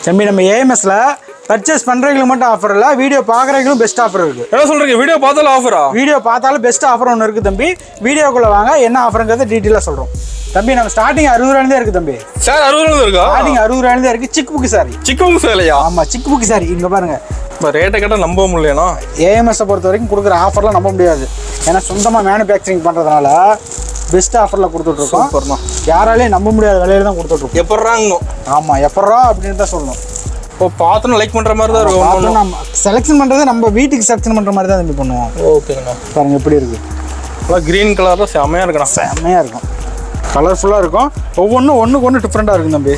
தம்பி நம்ம ஏஎம்எஸ்ல பர்ச்சேஸ் பண்றவங்களுக்கு மட்டும் ஆஃபர் இல்ல, வீடியோ பாக்குறவங்களுக்கும் பெஸ்ட் ஆஃபர் இருக்கு. என்ன சொல்றீங்க? வீடியோ பார்த்தாலும் ஆஃபரா? வீடியோ பார்த்தாலும் பெஸ்ட் ஆஃபர் ஒன்று இருக்கு தம்பி. வீடியோக்குள்ள வாங்க, என்ன ஆஃபருங்கிறத டீட்டெயிலாக சொல்றோம். தம்பி நம்ம ஸ்டார்டிங் 60 ரூபாயிலே இருக்கு தம்பி. சார் 60 ரூபாயில இருக்கா? ஸ்டார்டிங் 60 ரூபாயிலே இருக்கு. சிக் புக் சாரி. சிக் புக் சேலையா? ஆமா, சிக் புக் சாரி. இங்க பாருங்க, ரேட்டை கேட்டா நம்ப முடியலனா. ஏஎம்எஸ் பொறுத்த வரைக்கும் கொடுக்குற ஆஃபர்லாம் நம்ப முடியாது. ஏன்னா சொந்தமா மேனுஃபேக்சரிங் பண்றதுனால பெஸ்ட் ஆஃபர்ல கொடுத்துட்டு இருக்கோம். யாராலையும் நம்ப முடியாத விலையில தான் கொடுத்துட்டு இருக்கோம். எப்பறாங்க? ஆமா, எப்பறா அப்படின்னு தான் சொல்லணும். இப்போ பார்த்தோன்னா லைக் பண்ற மாதிரி தான் இருக்கும். நம்ம செலக்ஷன் பண்றது நம்ம வீட்டுக்கு செலக்ஷன் பண்ற மாதிரி தான் தம்பி பண்ணுவோம். ஓகேங்கண்ணா. பாருங்க எப்படி இருக்கு. கிரீன் கலர் தான் செம்மையா இருக்குண்ணா. செம்மையா இருக்கும், கலர்ஃபுல்லா இருக்கும். ஒவ்வொன்றும் ஒன்றுக்கு ஒன்று டிஃப்ரெண்டா இருக்கும் தம்பி.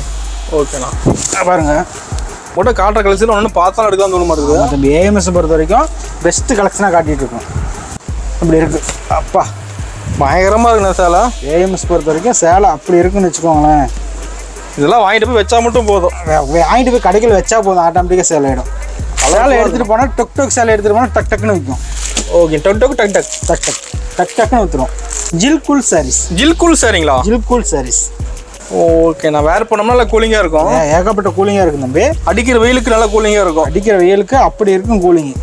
ஓகேண்ணா. பாருங்க, மட்டும் காட்டுற கலெக்ஷன் ஒன்று பார்த்தா எடுக்கலாம் தோண மாட்டேங்குது தம்பி. ஏஎம்எஸ் பொறுத்த வரைக்கும் பெஸ்ட் கலெக்ஷனாக காட்டிட்டு இருக்கோம். அப்படி இருக்கு. அப்பா பயங்கரமா இருக்குண்ணா சேலை. ஏஎம்எஸ் பொறுத்த வரைக்கும் சேலை அப்படி இருக்குன்னு வச்சுக்கோங்களேன். இதெல்லாம் வாங்கிட்டு போய் வச்சா மட்டும் போதும். வாங்கிட்டு போய் கடைகள் வச்சா போதும், ஆட்டோமேட்டிக்காக சேலை ஆகிடும். சேலை எடுத்துகிட்டு போனால் டொக் சேலை எடுத்துகிட்டு போனால் டக் டக்குன்னு விற்கும். ஓகே, டக் டக் டக்குன்னு விற்றுரும். ஜில்கூல் சாரீஸ். ஜில்கூல் சாரிங்களா? ஜில்கூல் சாரீஸ். ஓகே, நான் வேர் பண்ணோம்னா நல்லா கூலிங்காக இருக்கும். ஏகப்பட்ட கூலிங்காக இருக்கும் தம்பி. அடிக்கிற வெயிலுக்கு நல்லா கூலிங்காக இருக்கும். அடிக்கிற வெயிலுக்கு அப்படி இருக்கும் கூலிங்.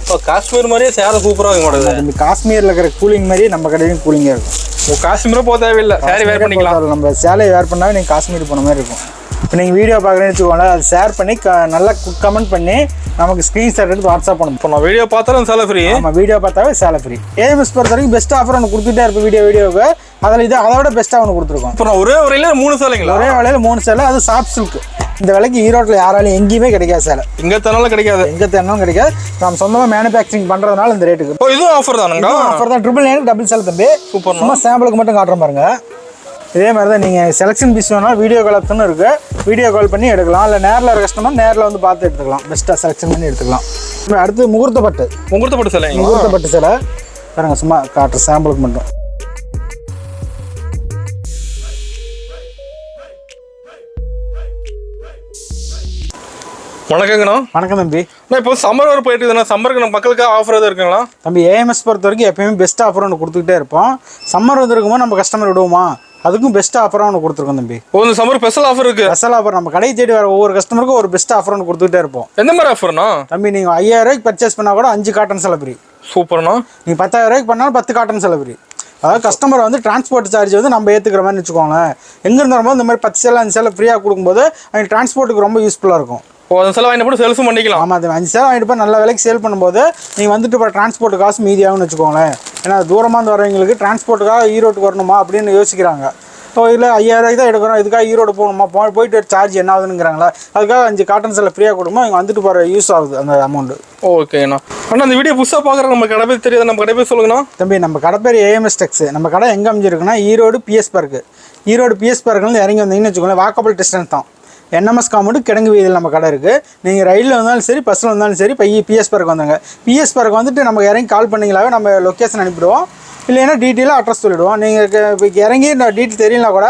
இப்போ காஷ்மீர் மாதிரியே சேலை சூப்பராக இருக்க மாட்டேங்குது தம்பி. காஷ்மீரில் இருக்கிற கூலிங் மாதிரி நம்ம கடையிலும் கூலிங்காக இருக்கும். காஷ்மீரும் போக தேவையில்லை, சேரீ வேர் பண்ணிக்கலாம். நம்ம சேலையை வேர் பண்ணால் நீங்கள் காஷ்மீர் போன மாதிரி இருக்கும். இப்போ நீங்கள் வீடியோ பார்க்குறேன்னு வச்சுக்கோங்களேன், அது ஷேர் பண்ணி நல்லா கமெண்ட் பண்ணி நமக்கு ஸ்க்ரீன்ஷாட் எடுத்து வாட்ஸ்அப் பண்ணணும். இப்போ நான் வீடியோ பார்த்தாலும் சேலை ஃப்ரீ. நம்ம வீடியோ பார்த்தாவே சேலை ஃப்ரீ. ஏஎம்எஸ் பொறுத்த வரைக்கும் பெஸ்ட் ஆஃபர் ஒன்று கொடுத்துட்டே இருப்போம் வீடியோவுக்கு. அதில் இது அதோட பெஸ்ட்டாக ஒன்று கொடுத்துருக்கோம். இப்போ நான் ஒரே வரையில 3 சேலைங்களா? ஒரே வேலையில் 3 சேலை. அது சாஃப்ட் சில்க். இந்த விலைக்கு ஈரோட்டில் யாராலையும் எங்கேயுமே கிடைக்காது சேலை. எங்கே தரனாலும் கிடைக்காது. எங்கே தரனாலும் கிடைக்காது. நம்ம சொந்தமாக மேனுஃபேக்சரிங் பண்ணுறதுனால இந்த ரேட்டுக்கு. இப்போ இதுவும் ஆஃபர் தானுங்களா? ஆஃபர் தான். 999 டபுள் சேலை தம்பி. சூப்பர். சும்மா சாம்பிளுக்கு மட்டும் காட்டுறோம் பாருங்க. இதே மாதிரி தான் நீங்கள் செலெக்ஷன் பீஸ் வேணாலும் வீடியோ கால் ஆப்ஷனும் இருக்குது. வீடியோ கால் பண்ணி எடுக்கலாம். இல்லை நேரில் ஒரு கஸ்டமர் நேரில் வந்து பார்த்து எடுத்துக்கலாம். பெஸ்ட்டாக செலெக்ஷன் பண்ணி எடுத்துக்கலாம். அடுத்து முகூர்த்த பட்டு. முகூர்த்த பட்டு சேலை. முகூர்த்த பட்டு சேலை பாருங்க, சும்மா காட்டுற சாம்பிளுக்கு மட்டும். வணக்கங்கண்ணா. வணக்கம் தம்பி. இப்போ சம்மர் வர போயிட்டு இருக்குதுண்ணா. சம்மருக்கு நம்ம மக்களுக்கு ஆஃபர் எதுவும் இருக்குங்களா? தம்பி ஏஎம்எஸ் பொறுத்த வரைக்கும் எப்பயுமே பெஸ்ட் ஆஃபர் ஒன்று கொடுத்துக்கிட்டே இருப்போம். சம்மர் வந்துருக்கும்போது நம்ம கஸ்டமர் விடுவோமா, அதுக்கும் பெஸ்ட் ஆஃபராக ஒன்று கொடுத்துருக்கோம் தம்பி. இந்த சம்மர் ஸ்பெஷல் ஆஃபர் இருக்கு. ஸ்பெஷல் ஆஃபர் நம்ம கடையை தேடி வர ஒவ்வொரு கஸ்டமருக்கும் ஒரு பெஸ்ட் ஆஃபர் ஒன்று கொடுத்துக்கிட்டே இருப்போம். எந்த மாதிரி ஆஃபர்னா தம்பி? நீங்கள் 5000 ரூபாய்க்கு பர்ச்சேஸ் பண்ணால் கூட 5 காட்டன் சேலை ஃப்ரீ. சூப்பர்ண்ணா. நீங்கள் 10,000 ரூபாய்க்கு பண்ணாலும் 10 காட்டன் சேலை ஃப்ரீ. அதாவது கஸ்டமர் வந்து டிரான்ஸ்போர்ட் சார்ஜ் வந்து நம்ம ஏற்றுக்கிற மாதிரி வச்சுக்கோங்களேன். எங்கேருந்து வரும்போது இந்த மாதிரி 10 சேலை 5 சேலை ஃப்ரீயாக கொடுக்கும்போது அவங்க டிரான்ஸ்போர்ட்டுக்கு ரொம்ப யூஸ்ஃபுல்லாக இருக்கும். அந்த சேலை வாங்கிட்டு போட்டு சேல்ஸும் பண்ணிக்கலாம். ஆமாம், அது 5 சேலை வாங்கிட்டு போய் நல்ல விலைக்கு சேல் பண்ணும்போது நீங்கள் வந்துட்டு இப்போ டிரான்ஸ்போர்ட் காசு மீதியாகும்னு வச்சுக்கோங்களேன். ஏன்னா தூரமாக இருந்து வரவங்களுக்கு டிரான்ஸ்போர்ட்டுக்காக ஈரோட்டுக்கு வரணுமா அப்படின்னு யோசிக்கிறாங்க. ஸோ இல்லை 5000 ரூபாய்க்கு தான் எடுக்கிறோம், இதுக்காக ஈரோடு போகணுமா, போயிட்டு சார்ஜ் என்ன ஆகுதுங்கிறாங்களா, அதுக்காக 5 காட்டன் சேலை ஃப்ரீயாக கொடுக்கும்போது அவங்க வந்துட்டு போகிற யூஸ் ஆகுது அந்த அமௌண்ட்டு. ஓகேண்ணா. ஆனால் அந்த வீடியோ புதுசாக பார்க்குற நம்ம கடை பேர் தெரியாது, நம்ம கடை பேர் சொல்லுங்கண்ணா. தம்பி நம்ம கடை பேர் ஏஎம்எஸ் டெக்ஸ். நம்ம கடை எங்கே அமைஞ்சிருக்குன்னா Erode PS park. Erode PS பார்க்லேருந்து இறங்கி வந்தீங்கன்னு வச்சுக்கோங்களேன், வாக்கபிள் டிஸ்டன்ஸ் தான். என்எம்எஸ் காம்பவுண்டு கிடங்கு வீதியில் நம்ம கடை இருக்குது. நீங்கள் ரயிலில் வந்தாலும் சரி, பஸ்ஸில் வந்தாலும் சரி, பிஎஸ் பார்க் வந்துங்க. பிஎஸ் பார்க் வந்துட்டு நம்ம இறங்கி கால் பண்ணிங்களாவே நம்ம லொக்கேஷன் அனுப்பிடுவோம். இல்லைன்னா டீட்டெயிலாக அட்ரஸ் சொல்லிவிடுவோம். நீங்கள் இப்போ இறங்கி நான் டீட்டெயில் தெரியலனா கூட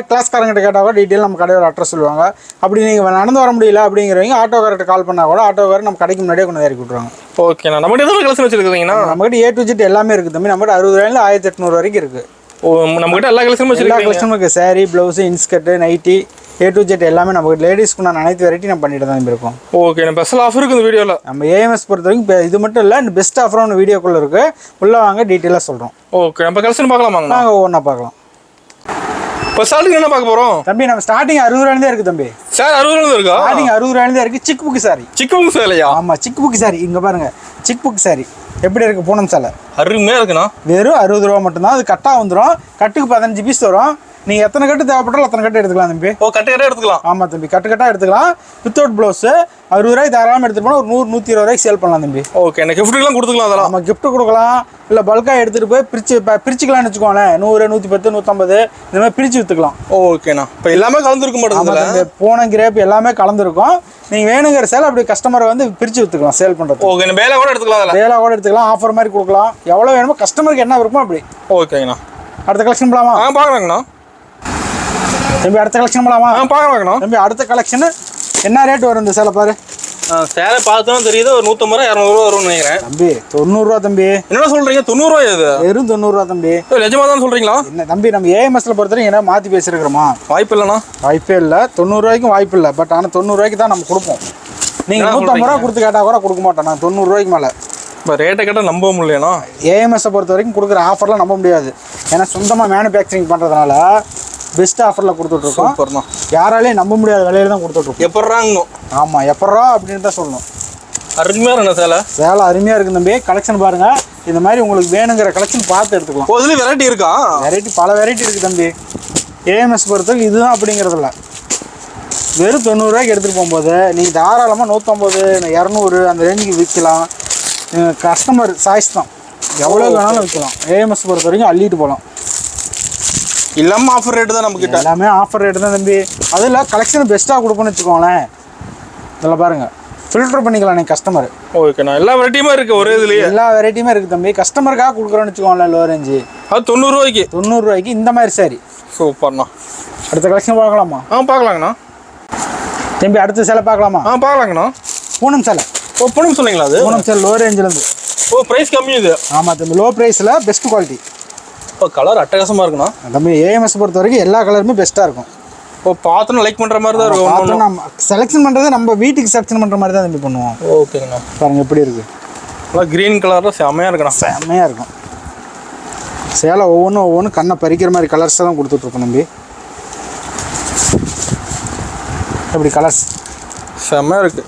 கிளாஸ்காரங்கிட்ட கேட்டால் கூட டீட்டெயில் நம்ம கடையோட அட்ரஸ் சொல்லுவாங்க. அப்படி நீங்கள் நடந்து வர முடியல அப்படிங்கிறவங்க ஆட்டோக்கார்ட்ட கால் பண்ணால் கூட ஆட்டோக்காரர் நம்ம கடைக்கு முன்னாடியே கொண்டு இறக்கி விட்ருவாங்க. ஓகேண்ணா. நம்மகிட்ட எதுவும் கலெக்ஷன் வச்சுருக்கீங்கன்னா? நம்மகிட்ட A to Z எல்லாமே இருக்குது தம்பி. நம்மகிட்ட 60 ரூபாயில 1800 வரைக்கும் இருக்குது. நம்மகிட்ட எல்லா கலெக்ஷனும் எல்லா கலெக்ஷனும் இருக்குது. Sari, blouse, inskirt, nighty, A to Z எல்லாமே நமக்கு லேடிஸ்க்கு நான் அனைத்து வெரைட்டி நம்ம பண்ணிட்டு தான் இருக்கோம். ஓகே, நம்ம ஸ்பெஷல் ஆஃபர் இருக்குது இந்த வீடியோவில். நம்ம ஏஎம்எஸ் பொறுத்த வரைக்கும் இது மட்டும் இல்லை, பெஸ்ட் ஆஃபர் ஒன்று வீடியோக்குள்ளே இருக்குது. உள்ளே வாங்க டீட்டெயிலாக சொல்கிறோம். ஓகே, நம்ம கலெக்ஷன் பார்க்கலாமாங்க? நாங்கள் ஒவ்வொன்றா பார்க்கலாம். இப்போ ஸ்டார்டிங் என்ன பார்க்க போகிறோம் தம்பி? நம்ம ஸ்டார்டிங் 60 ரூபாயிலே இருக்குது தம்பி. சார் 60 ரூபாயில இருக்கா? ஸ்டார்டிங் 60 ரூபாயிலே இருக்குது. சிக் புக் சாரி. சிக் புக் சேலையா? ஆமாம், சிக் புக் சாரி. இங்கே பாருங்கள், சிக் புக் சாரி எப்படி இருக்குது பூனம் சேலை. அருமையாக இருக்குண்ணா. வெறும் 60 ரூபா மட்டும்தான். அது கட்டாக வந்துடும். கட்டுக்கு 15 பீஸ் வரும். நீங்கள் எத்தனை கட்டு தேவைப்பட்டாலும் அத்தனை கட்டு எடுத்துக்கலாம் தம்பி. கட்டு கட்டாக எடுத்துக்கலாம். ஆமாம் தம்பி, கட்டாக எடுத்துக்கலாம். வித்தவுட் ப்ளவுஸு 60 ரூபாய்க்கு தாராளமாக எடுத்துகிட்டு போனால் ஒரு 100-120 ரூபாய்க்கு சேல் பண்ணலாம் தம்பி. ஓகே, எனக்கு கிஃப்ட்டுக்கெலாம் கொடுத்துக்கலாம். அதெல்லாம் நம்ம கிஃப்ட்டு கொடுக்கலாம். இல்லை பல்காக எடுத்துகிட்டு போய் பிரிச்சுக்கலாம்னு வச்சுக்கோங்களேன். 100, 110, 150 இந்த மாதிரி பிரித்து விற்றுக்கலாம். ஓகேண்ணா. இப்போ எல்லாமே கலந்துருக்க மாட்டேங்குது. பூனம் கிரேப் எல்லாமே கலந்துருக்கும். நீங்கள் வேணுங்கிற சேலை அப்படி கஸ்டமரை வந்து பிரித்து விற்றுக்கலாம் சேல் பண்ணுறது. ஓகே, வேலை கூட எடுத்துக்கலாம். வேலை கூட எடுத்துக்கலாம். ஆஃபர் மாதிரி கொடுக்கலாம். எவ்வளோ வேணுமோ கஸ்டமருக்கு என்ன விருப்பம் அப்படி. ஓகேங்கண்ணா. அடுத்த கலெக்ஷன் போகலாமா? பார்க்கலாங்கண்ணா. தம்பி அடுத்த கலெக்ஷன் போகலாமா? பார்க்கலாங்கண்ணா. தம்பி அடுத்த கலெக்ஷனு என்ன ரேட் வரும் இந்த சேலை பாரு. சேலை பார்த்தோம் தெரியுது ஒரு 150 ரூபா 200 ரூபா வரும்னு நினைக்கிறேன். தம்பி 90 ரூபா தம்பி. என்ன சொல்றீங்க 90 ரூபாய் இது? வெறும் 90 ரூபா தம்பி. நிஜமா தான் சொல்றீங்களா? என்ன தம்பி நம்ம ஏஎம்எஸ்ல பொறுத்தவரைக்கும் என்ன மாற்றி பேசியிருக்கிறோமா? வாய்ப்பு இல்லைண்ணா. வாய்ப்பே இல்லை. 90 ரூபாய்க்கும் வாய்ப்பு இல்லை. பட் ஆனால் 90 ரூபாய்க்கு தான் நம்ம கொடுப்போம். நீங்கள் 150 ரூபா கொடுத்து கேட்டால் கூட கொடுக்க மாட்டோம். நான் 90 ரூபாய்க்கு மேலே. இப்போ ரேட்டை கேட்டால் நம்ப முடியலண்ணா. ஏஎம்எஸ்ஸை பொறுத்த வரைக்கும் கொடுக்குற ஆஃபர்லாம் நம்ப முடியாது. ஏன்னா சொந்தமாக மேனுஃபேக்சரிங் பண்ணுறதுனால பெஸ்ட் ஆஃபரில் கொடுத்துட்ருக்கோம். யாராலையும் நம்ப முடியாத விலையில தான் கொடுத்துட்ருக்கோம். எப்பட்றாங்கண்ணோ? ஆமாம், எப்பட்றா அப்படின்னு தான் சொல்லணும். அருமையாக இருக்கணும் சேலை. சேலை அருமையாக இருக்குது தம்பி. கலெக்ஷன் பாருங்கள். இந்த மாதிரி உங்களுக்கு வேணுங்கிற கலெக்ஷன் பார்த்து எடுத்துக்கலாம். இதுலேயும் வெரைட்டி இருக்கா? வெரைட்டி பல வெரைட்டி இருக்குது தம்பி. ஏஎம்எஸ் பொறுத்தவரைக்கும் இதுதான் அப்படிங்கிறதில்ல. வெறும் 90 ரூபாய்க்கு எடுத்துகிட்டு போகும்போது நீங்கள் தாராளமாக 150 200 அந்த ரேஞ்சுக்கு விற்கலாம். கஸ்டமர் சாய்ஸ் தான். எவ்வளோ வேணாலும் விற்கலாம். ஏஎம்எஸ் பொறுத்த வரைக்கும் அள்ளிட்டு போகலாம். இல்லாமல் ஆஃபர் ரேட்டு தான் நம்மக்கிட்ட. எல்லாமே ஆஃபர் ரேட்டு தான் தம்பி. அதில் கலெக்ஷன் பெஸ்ட்டாக கொடுப்போன்னு வச்சுக்கோங்களேன். இதில் பாருங்கள், ஃபில்டர் பண்ணிக்கலாம் நீங்கள் கஸ்டமர். ஓகேண்ணா. எல்லா வெரைட்டியுமே இருக்குது ஒரே இதுலேயே. எல்லா வெரைட்டியுமே இருக்குது தம்பி. கஸ்டமருக்காக கொடுக்குறோன்னு வச்சுக்கோங்களேன். லோ ரேஞ்சு அது 90 ரூபாய்க்கு. 90 ரூபாய்க்கு இந்த மாதிரி சாரி. சூப்பர்ண்ணா. அடுத்த கலெக்ஷன் பார்க்கலாமா? பார்க்கலாங்கண்ணா. தம்பி அடுத்த சேலை பார்க்கலாமா? பார்க்கலாங்கண்ணா. பூனம் சேலை. பூனம் சொன்னீங்களா? அது பூனம் சேலை லோ ரேஞ்சிலேருந்து. ப்ரைஸ் கம்மி இது. ஆமாம் தம்பி, லோ ப்ரைஸில் பெஸ்ட் குவாலிட்டி. கலர் அட்டகாசமாக இருக்குண்ணா. தம்பி ஏஎம்எஸ் பொறுத்த வரைக்கும் எல்லா கலருமே பெஸ்ட்டாக இருக்கும். பார்த்தோன்னா லைக் பண்ணுற மாதிரி தான் இருக்கும். நம்ம செலெக்ஷன் பண்ணுறது நம்ம வீட்டுக்கு செலெக்ஷன் பண்ணுற மாதிரி தான் தம்பி பண்ணுவோம். ஓகேங்கண்ணா. பாருங்கள் எப்படி இருக்குது. நல்லா க்ரீன் கலரில் செம்மையாக இருக்குண்ணா. செம்மையாக இருக்கும். சேலை ஒவ்வொன்றும் கண்ணை பறிக்கிற மாதிரி கலர்ஸ் தான் கொடுத்துட்ருக்கோம் தம்பி. எப்படி கலர்ஸ் செம்மையாக இருக்குது.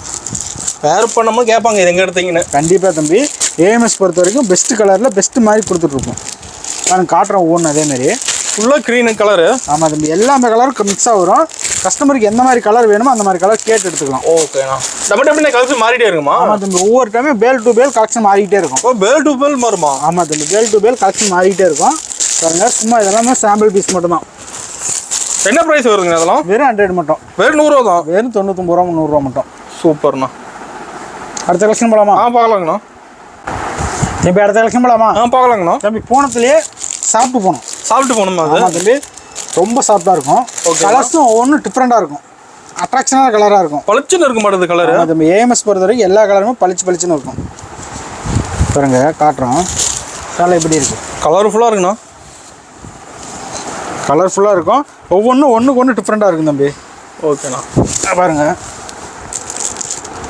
வேறு பண்ணாமல் கேட்பாங்க இது எங்கே எடுத்தீங்கன்னு. கண்டிப்பாக தம்பி. ஏஎம்எஸ் பொறுத்த வரைக்கும் பெஸ்ட்டு கலரில் பெஸ்ட்டு மாதிரி கொடுத்துட்ருக்கோம். நான் காட்டுறேன் ஒவ்வொன்று அதேமாதிரி. ஃபுல்லாக க்ரீனு கலரு. ஆமாம் தம்பி, எல்லாமே கலரும் மிக்ஸாக வரும். கஸ்டமருக்கு எந்த மாதிரி கலர் வேணுமோ அந்த மாதிரி கலர் கேட்டு எடுத்துக்கலாம். ஓகேண்ணா. டபுள் கலெக்ஷன் மாறிட்டே இருக்குமா? ஆமாம் தம்பி, ஒவ்வொரு டைமும் பேல் டு பேல் கலெக்ஷன் மாறிக்கிட்டே இருக்கும். பேல் டு பேல் மாறுமா? ஆமாம் தம்பி, பேல் டு பேல் கலெக்ஷன் மாறிக்கிட்டே இருக்கும். பாருங்க, சும்மா இதெல்லாமே சாம்பிள் பீஸ் மட்டும்தான். என்ன ப்ரைஸ் வருதுங்க அதெல்லாம்? வெறும் 100 மட்டும். வெறும் 100 ரூபா தான். வெறும் 99 ரூபா 100 ரூபா மட்டும். சூப்பர்ண்ணா. அடுத்த கலெக்ஷன் போகலாமா? பார்க்கலாங்கண்ணா. தம்பி அடுத்த கலெக்ஷன் போகலாமா? பார்க்கலாங்கண்ணா. தம்பி போனத்துலேயே சாப்பிட்டு போகணுமா? அது ஆமாம் தம்பி, ரொம்ப சாஃப்டாக இருக்கும். கலர்ஸும் ஒவ்வொன்றும் டிஃப்ரெண்ட்டாக இருக்கும். அட்ராக்ஷனான கலராக இருக்கும். பளிச்சுன்னு இருக்க மாட்டேது கலர். தம்பி ஏஎம்எஸ் பொறுத்த வரைக்கும் எல்லா கலருமே பளிச்சுன்னு இருக்கும். பாருங்க காட்டுறோம். சேலை எப்படி இருக்குது? கலர்ஃபுல்லாக இருக்குண்ணா. கலர்ஃபுல்லாக இருக்கும். ஒவ்வொன்றும் ஒன்றுக்கு டிஃப்ரெண்ட்டாக இருக்கும் தம்பி. ஓகேண்ணா. பாருங்க,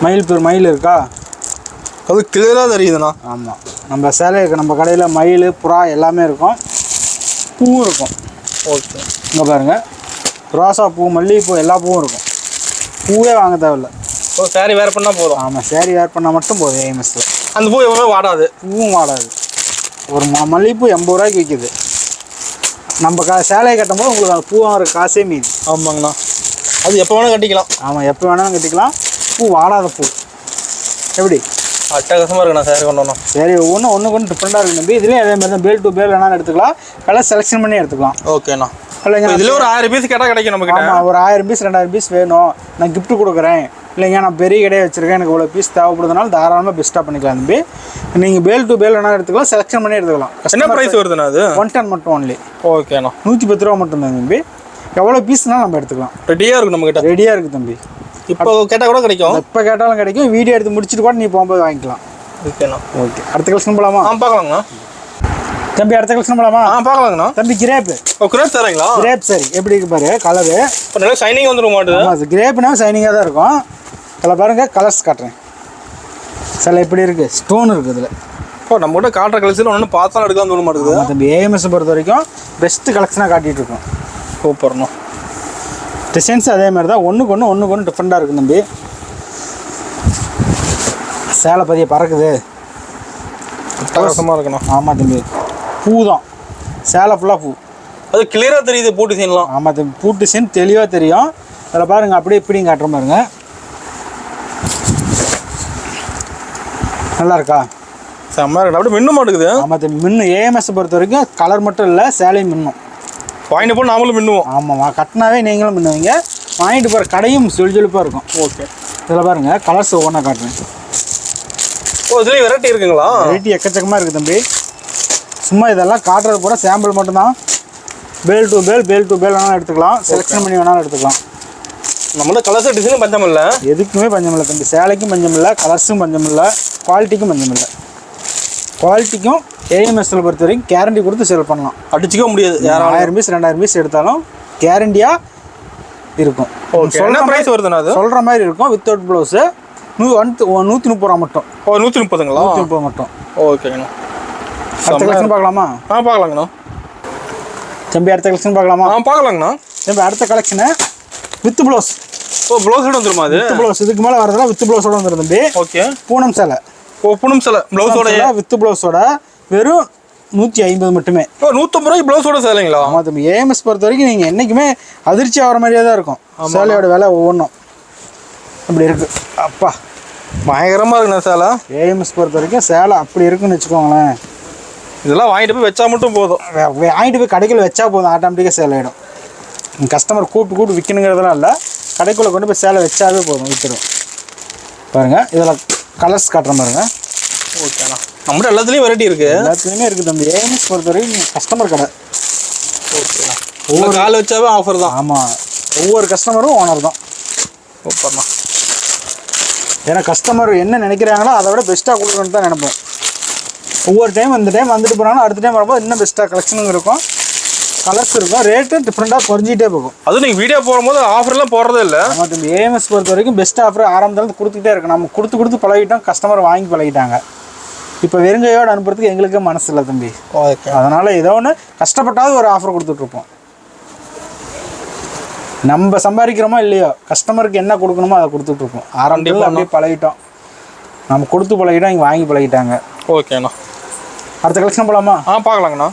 மயில் இருக்கா? அது கிளியராக தெரியுதுண்ணா. ஆமாம், நம்ம சேலை நம்ம கடையில் மயில் புறா எல்லாமே இருக்கும். பூவும் இருக்கும். ஓகே. இங்கே பாருங்கள், ரோசா பூ மல்லிகைப்பூ எல்லா பூவும் இருக்கும். பூவே வாங்க தேவையில்லை. சேரீ வேர் பண்ணால் போதும். ஆமாம், சேரீ வேர் பண்ணால் மட்டும் போதும். ஏஎம்எஸ்ல அந்த பூ எவ்வளோ வாடாது. பூவும் வாடாது. ஒரு மல்லிகைப்பூ 80 ரூபாய்க்கு விற்கிது. நம்ம சேலையை கட்டும்போது உங்களுக்கு அந்த பூ வாங்குற காசே மீது. ஆமாங்கண்ணா. அது எப்போ வேணாலும் கட்டிக்கலாம். ஆமாம், எப்போ வேணாலும் கட்டிக்கலாம். பூ வாடாத பூ. எப்படி அட்டகாசமாக இருக்குண்ணா சேரீ கொண்டு வரணும். சரி, ஒன்றுக்கு டிஃப்ரெண்ட்டாக இருக்குது தம்பி. இதுலேயும் அதே மாதிரி தான் பேல் டு பேல் வேணாலும் எடுத்துக்கலாம். கலர் செலெக்ஷன் பண்ணி எடுத்துக்கலாம். ஓகேண்ணா. இல்லைங்க, இதில் ஒரு 1000 பீஸ் கேட்டால் கிடைக்கும் நமக்கு. ஆமாம், ஒரு 1000 பீஸ் 2000 பீஸ் வேணும், நான் கிஃப்ட் கொடுக்குறேன், இல்லைங்க நான் பெரிய கடையை வச்சுருக்கேன், எனக்கு இவ்வளோ பீஸ் தேவைப்படுறதுனால தாராளமாக பெஸ்ட்டாக பண்ணிக்கலாம் தம்பி. நீங்கள் பேல் டு பேல் வேணாலும் எடுத்துக்கலாம், செலெக்ஷன் பண்ணி எடுத்துக்கலாம். என்ன ப்ரைஸ் வருதுண்ணா அது? 110 மட்டும் ஒன்லி. ஓகேண்ணா. 110 ரூபா மட்டும் தான் தம்பி. எவ்வளோ பீஸ்னாலும் நம்ம எடுத்துக்கலாம். ரெடியாக இருக்கும் நம்மகிட்ட. ரெடியாக இருக்குது தம்பி. இப்போ கேட்டால் கூட கிடைக்கும். எப்போ கேட்டாலும் கிடைக்கும். வீடியோ எடுத்து முடிச்சுட்டு கூட நீ போகும்போது வாங்கிக்கலாம். ஓகேண்ணா. ஓகே, அடுத்த கலெக்ஷன் போகலாமா? பார்க்கலாங்கண்ணா. தம்பி அடுத்த கலெக்ஷன் போகலாமா? பார்க்கலாங்கண்ணா. தம்பி கிரேப்பு. கிரேப் தரீங்களா? கிரேப் சரி எப்படி இருக்கு பாரு கலரு. இப்போ நல்லா ஷைனிங் வந்துடும் மாட்டுது. ஆமாம், கிரேப்னா ஷைனிங்காக தான் இருக்கும். அதில் பாருங்கள் கலர்ஸ் காட்டுறேன். சில எப்படி இருக்குது, ஸ்டோன் இருக்குது இதில். இப்போ நம்ம கூட காட்டுற கலெக்ஷன் ஒன்று பார்த்தா எடுக்கலாம் தோண மாட்டேங்குது. தம்பி ஏஎம்எஸ் பொறுத்த வரைக்கும் பெஸ்ட்டு கலெக்ஷனாக காட்டிகிட்டு இருக்கோம். சூப்பர்ண்ணா. டிசைன்ஸ் அதே மாதிரி தான். ஒன்றுக்கு ஒன்று டிஃப்ரெண்ட்டாக இருக்குது தம்பி. சேலை பதிய பறக்குது. அட்டகாசமாக இருக்குண்ணா. ஆமாம் தம்பி, பூ தான். சேலை ஃபுல்லாக பூ. அது கிளியராக தெரியுது பூ டிசைன்லாம். ஆமாம் தம்பி, பூ டிசைன் தெளிவாக தெரியும். அதில் பாருங்கள் அப்படியே இப்படியும் காட்டுற பாருங்க. நல்லா இருக்கா? செம்ம இருக்கு. அப்படியே மின்னும் மாட்டேங்குது. ஆமாம் தம்பி, மின்னும். ஏஎம்எஸ் பொறுத்த வரைக்கும் கலர் மட்டும் இல்லை, சேலையும் மின்னும். வாங்கிட்டு போய் நாமளும் மின்னுவோம். ஆமாம், கட்டினாவே நீங்களும் மின்னுவீங்க. வாங்கிட்டு போகிற கடையும் ஜொலிப்பாக இருக்கும். ஓகே. இதில் பாருங்கள் கலர்ஸ் ஒவ்வொன்றா காட்டுறேன். இதுலேயும் வெரைட்டி இருக்குங்களா? வெரைட்டி எக்கச்சக்கமாக இருக்குது தம்பி. சும்மா இதெல்லாம் காட்டுறது கூட சாம்பிள் மட்டும்தான். பேல் டு பேல் வேணாலும் எடுத்துக்கலாம், செலெக்ஷன் பண்ணி வேணாலும் எடுத்துக்கலாம். நம்மளோட கலர்ஸ் டிசைனும் பஞ்சம் இல்லை, எதுக்குமே பஞ்சம் இல்லை தம்பி. சேலைக்கும் பஞ்சம் இல்லை, கலர்ஸும் பஞ்சம் இல்லை, குவாலிட்டிக்கும் பஞ்சம் இல்லை. குவாலிட்டிக்கும் ஏஎம்எஸ்ல பொறுத்த வரைக்கும் கேரண்டி கொடுத்து சேல் பண்ணலாம். அடிச்சிக்க முடியாது. 1000 பீஸ் 2000 பீஸ் எடுத்தாலும் கேரண்டியாக இருக்கும். என்ன ப்ரைஸ் வருதுண்ணா அது? சொல்கிற மாதிரி இருக்கும். வித்தவுட் ப்ளவுஸு 130 ரூபா மட்டும். 130ங்களா? 130 மட்டும். ஓகேங்கண்ணா. அடுத்த கலெக்ஷன் பார்க்கலாமா? பார்க்கலாங்கண்ணா. தம்பி அடுத்த கலெக்ஷன் பார்க்கலாமா? பார்க்கலாங்கண்ணா. தம்பி அடுத்த கலெக்ஷனை வித் ப்ளவுஸ். ப்ளவுஸோட வந்துருமா அது? With blouse. இதுக்கு மேலே வரதெல்லாம் வித் ப்ளவுஸோட வந்துடும் தம்பி. ஓகே. பூனம் சேலை. பூனம் சேலை ப்ளவுஸோட வித் ப்ளவுஸோட வெறும் 150 மட்டுமே. 150 ரூபாய்க்கு ப்ளவுஸோட சேலைங்களா? ஆமாம் தம்பி. ஏஎம்எஸ் பொறுத்த வரைக்கும் நீங்கள் என்றைக்குமே அதிர்ச்சி ஆகிற மாதிரியே தான் இருக்கும். சேலையோட விலை ஒவ்வொன்றும் அப்படி இருக்குது. அப்பா பயங்கரமாக இருக்குண்ணா சேலை. ஏஎம்எஸ் பொறுத்த வரைக்கும் சேலை அப்படி இருக்குன்னு வச்சுக்கோங்களேன். இதெல்லாம் வாங்கிட்டு போய் வச்சா மட்டும் போதும். வாங்கிட்டு போய் கடைக்குள்ள வச்சா போதும், ஆட்டோமேட்டிக்காக சேல் ஆகிடும். கஸ்டமர் கூப்பிட்டு விற்கணுங்கிறதுலாம் இல்லை, கடைக்குள்ளே கொண்டு போய் சேலை வச்சாவே போதும், விற்றுடும். பாருங்கள் இதில் கலர்ஸ் காட்டுற பாருங்க. ஓகேண்ணா. நம்மகிட்ட எல்லாத்துலேயும் வெரைட்டி இருக்குது. எல்லாத்துலேயுமே இருக்குது தம்பி. ஏஎம்எஸ் பொறுத்த வரைக்கும் கஸ்டமர் கடை. ஓகேண்ணா. ஒவ்வொரு கால் வச்சாவே ஆஃபர் தான். ஆமாம், ஒவ்வொரு கஸ்டமரும் ஓனர் தான். சூப்பர்ண்ணா. ஏன்னா கஸ்டமர் என்ன நினைக்கிறாங்களோ அதை விட பெஸ்ட்டாக கொடுக்கணுன்னு தான் நினைப்போம். ஒவ்வொரு டைம் இந்த டைம் வந்துட்டு போகிறாங்கன்னா அடுத்த டைம் வரும்போது இன்னும் பெஸ்ட்டாக கலெக்ஷனும் இருக்கும், கலர்ஸ் இருக்கும், ரேட்டு டிஃப்ரெண்ட்டாக குறைஞ்சிட்டே போகும். அதுவும் நீங்கள் வீடியோ போடும்போது ஆஃபர்லாம் போடுறதே இல்லை. ஆமாம் தம்பி. ஏஎம்எஸ் பொறுத்த வரைக்கும் பெஸ்ட் ஆஃபர் ஆரம்பத்துலேருந்து கொடுத்துக்கிட்டே இருக்கு. நம்ம கொடுத்து பழகிட்டோம், கஸ்டமர் வாங்கி பழகிட்டாங்க. இப்போ வெறுங்கையோடு அனுப்புறதுக்கு எங்களுக்கே மனசு இல்லை தம்பி. ஓகே. அதனால் ஏதோ ஒன்று கஷ்டப்பட்டாவது ஒரு ஆஃபர் கொடுத்துட்ருப்போம். நம்ம சம்பாதிக்கிறோமோ இல்லையோ கஸ்டமருக்கு என்ன கொடுக்கணுமோ அதை கொடுத்துட்ருப்போம். ஆரம்பத்தில் அப்படியே பழகிட்டோம், நம்ம கொடுத்து பழகிட்டோம், இங்கே வாங்கி பழகிட்டாங்க. ஓகேண்ணா. அடுத்த கலெக்ஷன் போகலாமா? பார்க்கலாங்கண்ணா.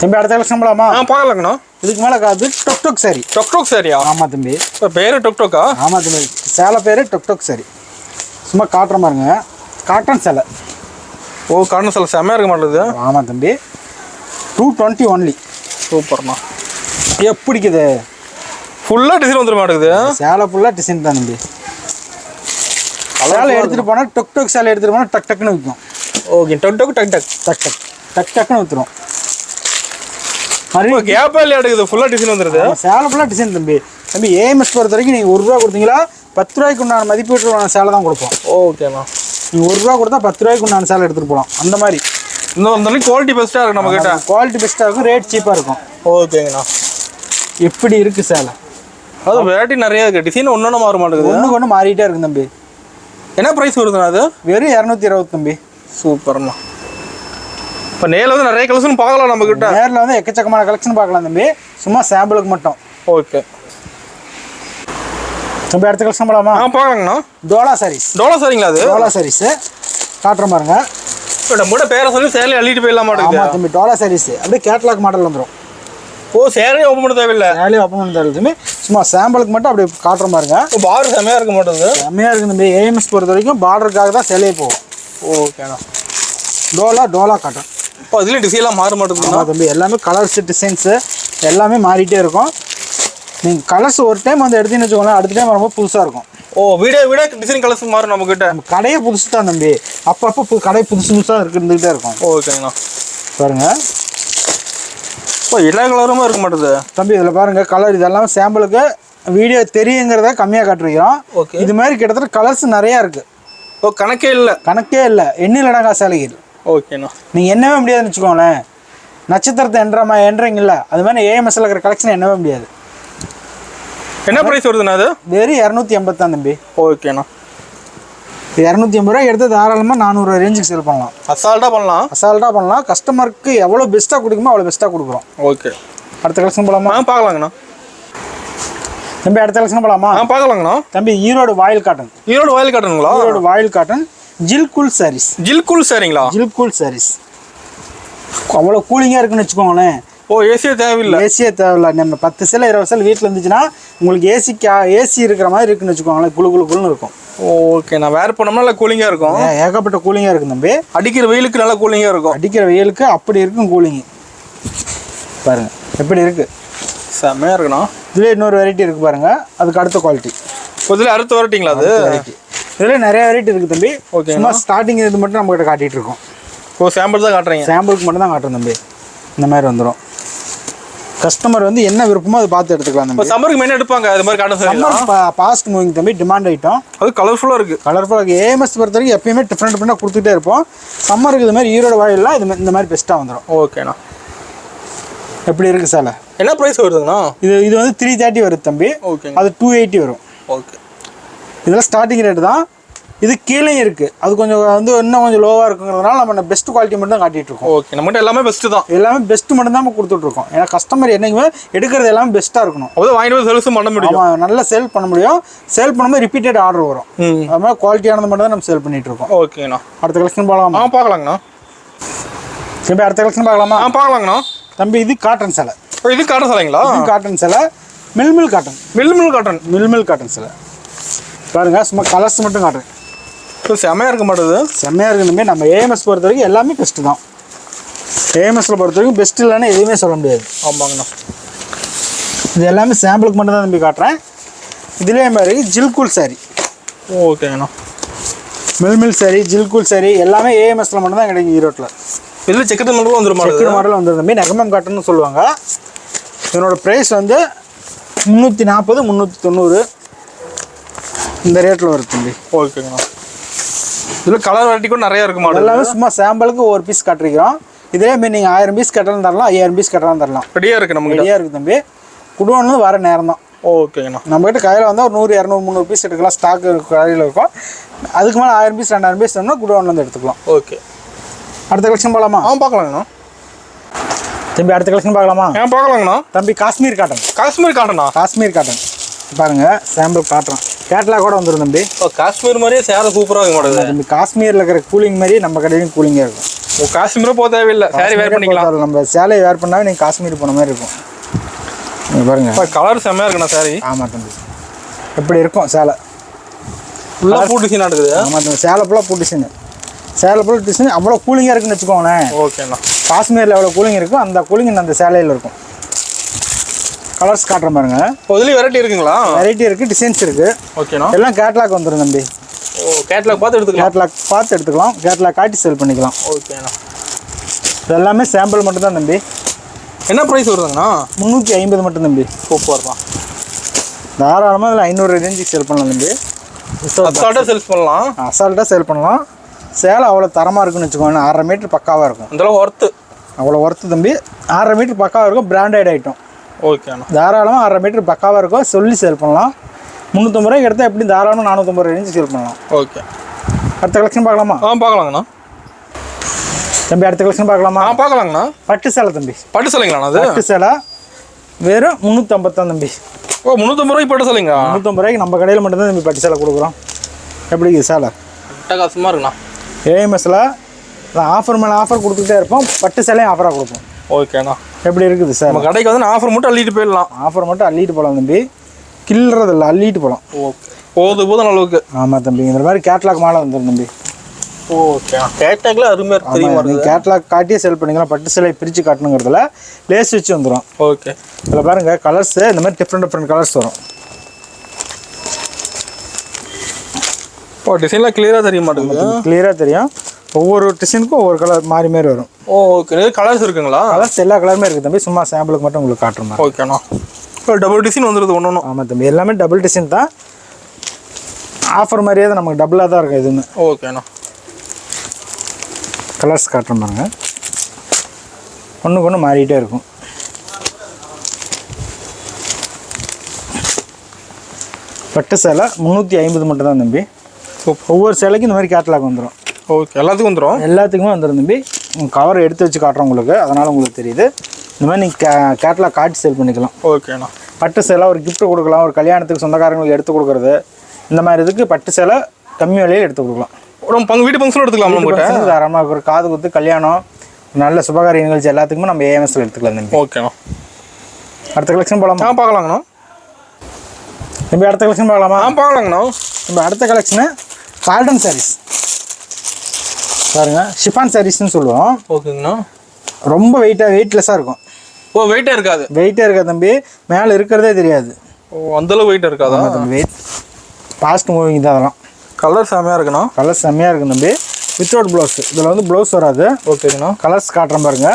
தம்பி அடுத்த கலெக்ஷன் போகலாமா? பார்க்கலாங்கண்ணா. இதுக்கு மேலே அது டொக்டொக் சாரி. டொக்டொக் சாரியா? ஆமாம் தம்பி. இப்போ பேர் டொக்டொக்கா? ஆமாம் தம்பி. சேலை பேர் டொக்டொக் சாரி. சும்மா காட்டுற பாருங்க, காட்டன் சேலை. காட்டன் சேலை செம்மையாக இருக்க மாட்டேங்குது. ஆமாம் தம்பி. 220 ஒன்லி. சூப்பர்ண்ணா. எப்படிக்குது? ஃபுல்லாக டிசைன் வந்துட மாட்டேங்குது. சேலை ஃபுல்லாக டிசைன் தான் தம்பி. சேலை எடுத்துகிட்டு போனால் டொக்டொக் சேலை எடுத்துகிட்டு போனால் டக் டக்குன்னு விற்கும். ஓகே. டக்குன்னு விற்றுரும். மறுபடியும் கேப்பே இல்லை எடுக்குது, ஃபுல்லாக டிசைன் வந்துடுது. சேலை ஃபுல்லாக டிசைன் தம்பி. ஏஎம்எஸ் பொறுத்த வரைக்கும் நீங்கள் 1 ரூபா கொடுத்தீங்களா 10 ரூபாய்க்கு உண்டான மதிப்பீட்டு சேலை தான் கொடுப்போம். ஓகேண்ணா. நீங்கள் 1 ரூபா கொடுத்தா 10 ரூபாய்க்கு உண்டான சேலை எடுத்துகிட்டு போகலாம். அந்த மாதிரி இன்னும் குவாலிட்டி பெஸ்ட்டாக இருக்கும். நம்ம கிட்ட குவாலிட்டி பெஸ்ட்டாக இருக்கும், ரேட் சீப்பாக இருக்கும். ஓகேங்கண்ணா. எப்படி இருக்குது சேலை? அது வெரைட்டி நிறையா இருக்குது, டிசைன் ஒன்று மாற மாட்டேங்குது, ஒன்றுக்கு ஒன்று மாறிட்டே இருக்கும் தம்பி. என்ன ப்ரைஸ் வருதுண்ணா அது? வெறும் 220 தம்பி. சூப்பர்ண்ணா. இப்போ நேரில் வந்து நிறைய கலெக்ஷன் பார்க்கலாம். நம்ம கிட்ட நேரில் வந்து எக்கச்சக்கமான கலெக்ஷன் பார்க்கலாம் தம்பி, சும்மா சாம்பிளுக்கு மட்டும். ஓகே தம்பி அடுத்த கலெக்ஷன் போகலாமா? பார்க்கலாங்கண்ணா. டோலா சாரீஸ். டோலா சாரிங்களா? அது டோலா சாரீஸு காட்டுற பாருங்க. இப்போ நம்ம பேரை சொல்லி சேலை அள்ளிட்டு போயிடலாம் மாட்டேங்குது. ஆமாம் தம்பி. டோலா சாரீஸ் அப்படியே கேட்லாக் மாடல் வந்துடும். சேலையே ஓப்பன் பண்ண தேவையில்லை. சேலையே ஓப்பன் பண்ண தேவையில்லை, சும்மா சாம்பிளுக்கு மட்டும் அப்படியே காட்டுற பாருங்க. பார்டர் செம்மையாக இருக்க மாட்டேங்குது. செம்மையாக இருக்குது தம்பி. ஏஎம்எஸ் பொறுத்த வரைக்கும் பார்டருக்காக தான் சேலையே போகும். ஓகேண்ணா. டோலா காட்டன். இப்போ அதுலேயும் டிசைன்லாம் மாற மாட்டேங்குது தம்பி. எல்லாமே கலர்ஸ் டிசைன்ஸு எல்லாமே மாறிட்டே இருக்கும். நீங்கள் கலர்ஸ் ஒரு டைம் வந்து எடுத்தீங்கன்னு வச்சுக்கோங்களேன், அடுத்த டைம் ரொம்ப புதுசாக இருக்கும். வீடியோ டிசைன் கலர்ஸ் மாறும் நம்ம கிட்ட. நம்ம கடையே புதுசு தான் தம்பி. அப்பப்போ கடை புதுசாக இருந்துகிட்டே இருக்கும். ஓகேங்கண்ணா. பாருங்க. இப்போ எல்லா கலருமே இருக்க மாட்டேது தம்பி. இதில் பாருங்கள் கலர் இதெல்லாம் சாம்பிளுக்கு வீடியோ தெரியுங்கிறத கம்மியாக காட்டுறோம். ஓகே. இது மாதிரி கிட்டத்தட்ட கலர்ஸ் நிறையா இருக்குது. கணக்கே இல்லை. எண்ணிலடங்கா சேலைகள். ஓகேண்ணா. நீங்கள் எண்ணவே முடியாதுன்னு வச்சுக்கோங்களேன். நட்சத்திரத்தை எண்றீங்கல்ல, அது மாதிரி ஏஎம்எஸ்ல இருக்கிற கலெக்ஷன் எண்ணவே முடியாது. என்ன ப்ரைஸ் வருதுண்ணா அது? வெறும் 280 தான் தம்பி. ஓகேண்ணா. 280 ரூபா எடுத்து தாராளமாக 400 ரூபா ரேஞ்சுக்கு சேல் பண்ணலாம். அசால்ட்டாக பண்ணலாம். கஸ்டமருக்கு எவ்வளோ பெஸ்ட்டாக கொடுக்குமோ அவ்வளோ பெஸ்ட்டாக கொடுக்குறோம். ஓகே. அடுத்த கலெக்ஷன் போகலாமா? பார்க்கலாங்கண்ணா. தம்பி அடுத்த கலெக்ஷன் போகலாமா? பார்க்கலாங்கண்ணா. தம்பி ஈரோடு வாயில் காட்டன். ஈரோடு வாயில் காட்டன் ஜில்கூல் சாரீஸ். சாரிங்களா? ஜில்கூல் சாரீஸ் அவ்வளோ கூலிங்காக இருக்குன்னு வச்சுக்கோங்களேன். ஏசியே தேவையில்லை. நம்ம 10 சேலை 20 சேலை வீட்டில் இருந்துச்சுன்னா உங்களுக்கு ஏசி இருக்கிற மாதிரி இருக்குன்னு வச்சுக்கோங்களேன். குளுன்னு இருக்கும். ஓகே. நான் வேறு போனோம்னா நல்லா கூலிங்காக இருக்கும். ஏகப்பட்ட கூலிங்காக இருக்கும் தம்பி. அடிக்கிற வெயிலுக்கு நல்லா கூலிங்காக இருக்கும். அடிக்கிற வெயிலுக்கு அப்படி இருக்கும் கூலிங்கு. பாருங்கள் எப்படி இருக்குது, செம்மையாக இருக்குண்ணா. இதில் இன்னொரு வெரைட்டி இருக்குது பாருங்கள், அதுக்கு அடுத்த குவாலிட்டி. இதில் அடுத்த வெரைட்டிங்களா? அது வெரைட்டி இதில் நிறைய வெரைட்டி இருக்குது தம்பி. ஓகே. சும்மா ஸ்டார்டிங் இது மட்டும் நம்மகிட்ட காட்டிகிட்டு இருக்கோம். சாம்பிள் தான் காட்டுறீங்க? சாம்பிளுக்கு மட்டும் தான் காட்டுறோம் தம்பி. இந்த மாதிரி வந்துடும். கஸ்டமர் வந்து என்ன விருப்பமோ அதை பார்த்து எடுத்துக்கலாம் இப்போ தம்பி. சம்மருக்கு மெயின் எடுப்பாங்க அது மாதிரி cotton sorry. Summer fast moving தம்பி, டிமாண்ட் ஐட்டம். அது கலர்ஃபுல்லாக இருக்குது. கலர்ஃபுல்லாக இருக்குது. ஏஎம்எஸ் பொறுத்த வரைக்கும் எப்பயுமே டிஃப்ரெண்டாக கொடுத்துட்டே இருப்போம். சம்மருக்கு இது மாதிரி ஈரோடு வாயிலாம் இந்த மாதிரி பெஸ்ட்டாக வந்துடும். ஓகேண்ணா. எப்படி இருக்குது சேலை? என்ன ப்ரைஸ் வருதுங்கண்ணா? இது வந்து 330 வருது தம்பி. ஓகே. அது 280 வரும். ஓகே. இதெல்லாம் ஸ்டார்டிங் ரேட்டு தான். இது கீழே இருக்குது, அது கொஞ்சம் வந்து இன்னும் கொஞ்சம் லோவாக இருக்குங்கிறதுனால நம்ம பெஸ்ட் குவாலிட்டி மட்டும் தான் காட்டிகிட்டு இருக்கோம். ஓகே. நம்மகிட்ட எல்லாமே பெஸ்ட்டு தான். எல்லாமே பெஸ்ட்டு மட்டும் தான் நம்ம கொடுத்துட்ருக்கோம். ஏன்னா கஸ்டமர் என்னைக்குமே எடுக்கிறது எல்லாமே பெஸ்ட்டாக இருக்கணும். அப்போ வாங்கிட்டு போய் சேல்ஸும் பண்ண முடியும். ஆமாம், நல்லா சேல் பண்ண முடியும். சேல் பண்ணும்போது ரிப்பீட்டட் ஆர்டர் வரும். அது மாதிரி குவாலிட்டியானது மட்டும் தான் நம்ம சேல் பண்ணிகிட்டு இருக்கோம். ஓகேண்ணா. அடுத்த கலெக்ஷன் பார்க்கலாமா? பார்க்கலாங்கண்ணா. தம்பி அடுத்த கலெக்ஷன் பார்க்கலாமா? பார்க்கலாங்கண்ணா. தம்பி இது காட்டன் சேலை. இது காட்டன் சேலைங்களா? இது காட்டன் சேலை, மில்மில் காட்டன். மில்மில் காட்டன் சேலை பாருங்க. சும்மா கலர்ஸ் மட்டும் காட்டுறேன். செம்மையாக இருக்க மாட்டேது. செம்மையாக இருக்குதுமே. நம்ம ஏஎம்எஸ் பொறுத்த வரைக்கும் எல்லாமே பெஸ்ட்டு தான். ஏஎம்எஸ்ல பொறுத்த வரைக்கும் பெஸ்ட் இல்லைன்னு எதுவுமே சொல்ல முடியாது. ஆமாங்கண்ணா. இது எல்லாமே சாம்பிளுக்கு மட்டும் தான் தம்பி காட்டுறேன். இதுலேயே மாதிரி ஜில்கூல் சாரி. ஓகேங்கண்ணா. மில்மில் சாரி, ஜில்கூல் சாரி எல்லாமே ஏஎம்எஸ்ல மட்டும் தான் கிடைக்கும் ஈரோட்டில். இதில் செக்கெட் மாடலும் வந்துடும். செக்கெட் மாடல் வந்துடும் தம்பி. நெகமம் காட்டன்னு சொல்லுவாங்க. இதனோட ப்ரைஸ் வந்து 340 390 இந்த ரேட்டில் வருது தம்பி. ஓகேங்கண்ணா. இதில் கலர் வெரைட்டி கூட நிறையா இருக்கு மாடல். எல்லாமே சும்மா சாம்பிளுக்கு ஒரு பீஸ் காட்டிருக்கிறோம். இதே மாதிரி நீங்கள் 1000 பீஸ் கட்டலாம் தரலாம், 5000 பீஸ் கட்டலாம் தரலாம். ரெடியாக இருக்குது. நமக்கு ரெடியாக இருக்குது தம்பி. குடோன்னு வர நேரம் தான். ஓகேங்கண்ணா. நம்மகிட்ட கையில் வந்தால் ஒரு 100 200 300 பீஸ் எடுக்கலாம். ஸ்டாக் கையில் இருக்கும். அதுக்கு மேலே 1000 பீஸ் 2000 பீஸ் வேணும்னா குடோன்லேருந்து எடுத்துக்கலாம். ஓகே. அடுத்த கலெக்ஷன் பார்க்கலாமா? பார்க்கலாங்கண்ணா. தம்பி அடுத்த கலெக்ஷன் பார்க்கலாமா? பார்க்கலாங்கண்ணா. தம்பி காஷ்மீர் காட்டன். காஷ்மீர் காட்டன் பாருங்க. சாம்பிள் காட்டுறோம். கேட்லாக் கூட வந்துடும் தம்பி. காஷ்மீர் மாதிரியே சேலை சூப்பராக இருக்க மாட்டேங்குது தம்பி. காஷ்மீரில் இருக்கிற கூலிங் மாதிரி நம்ம கடையிலும் கூலிங்காக இருக்கும். காஷ்மீரும் போக தேவையில்லை, சேரீ வேர் பண்ணிக்கலாம். நம்ம சேலையை வேர் பண்ணாவே நீங்கள் காஷ்மீர் போன மாதிரி இருக்கும். நீங்கள் பாருங்க. கலர் செம்மையாக இருக்குண்ணா சேரீ. ஆமாம் தம்பி. எப்படி இருக்கும் சேலை? ஃபுல்லாக பூ டிசைன் இருக்குது. ஆமாம் தம்பி. சேலை ஃபுல்லாக பூ டிசைன். சேலை ஃபுல் டிசைன் அவ்வளோ கூலிங்காக இருக்குன்னு வச்சுக்கோங்களேன். ஓகேண்ணா. காஷ்மீரில் எவ்வளோ கூலிங் இருக்கும் அந்த கூலிங் அந்த சேலையில் இருக்கும். கலர்ஸ் காட்டுற பாருங்க. இதுலேயும் வெரைட்டி இருக்குங்களா? வெரைட்டி இருக்குது, டிசைன்ஸ் இருக்குது. ஓகேண்ணா. எல்லாம் கேட்லாக் வந்துடும் தம்பி. கேட்லாக் பார்த்து எடுத்துக்கலாம். கேட்லாக் காட்டி சேல் பண்ணிக்கலாம். ஓகேண்ணா. இது எல்லாமே சாம்பிள் மட்டும் தான் தம்பி. என்ன ப்ரைஸ் வருதுங்கண்ணா? 350 மட்டும் தம்பி. சூப்பர் தான். தாராளமாக இதில் 500 ரேஞ்சுக்கு சேல் பண்ணலாம் தம்பி. அசால்ட்டாக சேல் பண்ணலாம். சேலை அவ்வளோ தரமாக இருக்குன்னு வச்சுக்கோங்க. 1.5 மீட்டர் பக்காவாக இருக்கும். அந்தளவு ஒர்த்து. அவ்வளோ ஒர்த்து தம்பி. 1.5 மீட்டர் பக்காவாக இருக்கும். Branded item. ஓகேண்ணா. தாராளமாக 1.5 மீட்டர் பக்காவாக இருக்கும். சொல்லி சேல் பண்ணலாம். 350 ரூபாய்க்கு எடுத்தால் எப்படி தாராளமாக 450 ரேஞ்சு சேல் பண்ணலாம். ஓகே. அடுத்த கலெக்ஷன் பார்க்கலாமா? பார்க்கலாங்கண்ணா. தம்பி அடுத்த கலெக்ஷன் பார்க்கலாமா? பார்க்கலாங்கண்ணா. பட்டு சேலை தம்பி. பட்டு சேலைங்கண்ணா? அது பட்டு சேலை வெறும் 350 தான் தம்பி. 350 ரூபாய்க்கு பட்டு சேலைங்க? 350 ரூபாய்க்கு நம்ம கடையில் மட்டும்தான் தம்பி பட்டு சேலை கொடுக்குறோம். எப்படி இது சேலை? அட்டகாசமாக இருக்குண்ணா. ஏஎம்எஸ்ல ஆஃபர் மேலே ஆஃபர் கொடுத்துட்டே இருப்போம். பட்டு சேலையும் ஆஃபராக கொடுப்போம். ஓகேண்ணா. எப்படி இருக்குது சார்? நம்ம கடைக்கு வந்து ஆஃபர் மட்டும் அள்ளிட்டு போயிடலாம். ஆஃபர் மட்டும் அள்ளிட்டு போகலாம் தம்பி. கில்றது இல்லை, அள்ளிட்டு போகலாம். ஓகே. போதும் அளவுக்கு. ஆமாம் தம்பி. இந்த மாதிரி கேட்லாக் மாலை வந்துடும் தம்பி. ஓகே. கேட்லாக்ல அருமையாக தெரியுமா? நீங்கள் கேட்லாக் காட்டியே சேல் பண்ணிக்கலாம். பட்டு சேலை பிரித்து காட்டணுங்கிறதுல லேஸ் வச்சு வந்துடும். ஓகே. இதில் பாருங்கள் கலர்ஸு இந்த மாதிரி டிஃப்ரெண்ட் கலர்ஸ் வரும். டிசைன்லாம் கிளியராக தெரிய மாட்டேங்குது. கிளியராக தெரியும். ஒவ்வொரு டிசைனுக்கும் ஒவ்வொரு கலர் மாறி வரும். ஓகே. கலர்ஸ் இருக்குங்களா? கலர்ஸ் எல்லா கலருமே இருக்குது தம்பி. சும்மா சாம்பிளுக்கு மட்டும் உங்களுக்கு காட்டுறோம். ஓகேண்ணா. டபுள் டிசைன் வந்துடுது ஒன்று. ஆமாம் தம்பி. எல்லாமே டபுள் டிசைன் தான். ஆஃபர் மாதிரியே தான் நமக்கு டபுளாக தான் இருக்கும் எதுவுமே. ஓகேண்ணா. கலர்ஸ் காட்டுறோம் பாருங்க. ஒன்றுக்கு ஒன்று மாறிக்கிட்டே இருக்கும். பட்டு சேலை 350 மட்டும் தான் தம்பி. ஒவ்வொரு சேலைக்கும் இந்த மாதிரி கேட்லாக் வந்துடும். ஓகே. எல்லாத்துக்குமே வந்துடும் தம்பி. கவர் எடுத்து வச்சு காட்டுறோம் உங்களுக்கு, அதனால் உங்களுக்கு தெரியுது. இந்த மாதிரி நீங்கள் கேட்லாக் காட்டி சேல் பண்ணிக்கலாம். ஓகேண்ணா. பட்டு சேலை ஒரு கிஃப்ட் கொடுக்கலாம். ஒரு கல்யாணத்துக்கு சொந்தக்காரங்களுக்கு எடுத்து கொடுக்குறது, இந்த மாதிரி இதுக்கு பட்டு சேலை கம்மி விலையில் எடுத்து கொடுக்கலாம். வீட்டு ஃபங்க்ஷன் எடுத்துக்கலாம். தாராளமாக ஒரு காது குத்து, கல்யாணம், நல்ல சுபகாரிய நிகழ்ச்சி எல்லாத்துக்குமே நம்ம ஏஎம்எஸ்ல எடுத்துக்கலாம் தம்பி. ஓகேண்ணா. அடுத்த கலெக்ஷன் போகலாமா? பார்க்கலாங்கண்ணா. தம்பி அடுத்த கலெக்ஷன் பார்க்கலாமா? பார்க்கலாங்கண்ணா. நம்ம அடுத்த கலெக்ஷனு காட்டன் சாரீஸ் பாருங்க. ஷிஃபான் சாரீஸ்ன்னு சொல்லுவோம். ஓகேங்கண்ணா. ரொம்ப வெயிட்லெஸ்ஸாக இருக்கும். வெயிட்டே இருக்காது தம்பி. மேலே இருக்கிறதே தெரியாது. அந்தளவு வெயிட் இருக்காதா தம்பி? வெயிட் ஃபாஸ்ட் மூவிங் தான் அதெல்லாம். கலர் செம்மையாக இருக்குண்ணா. கலர் செம்மையாக இருக்கும் தம்பி. Without blouse. இதில் வந்து ப்ளவுஸ் வராது. ஓகேங்கண்ணா. கலர்ஸ் காட்டுறேன் பாருங்க.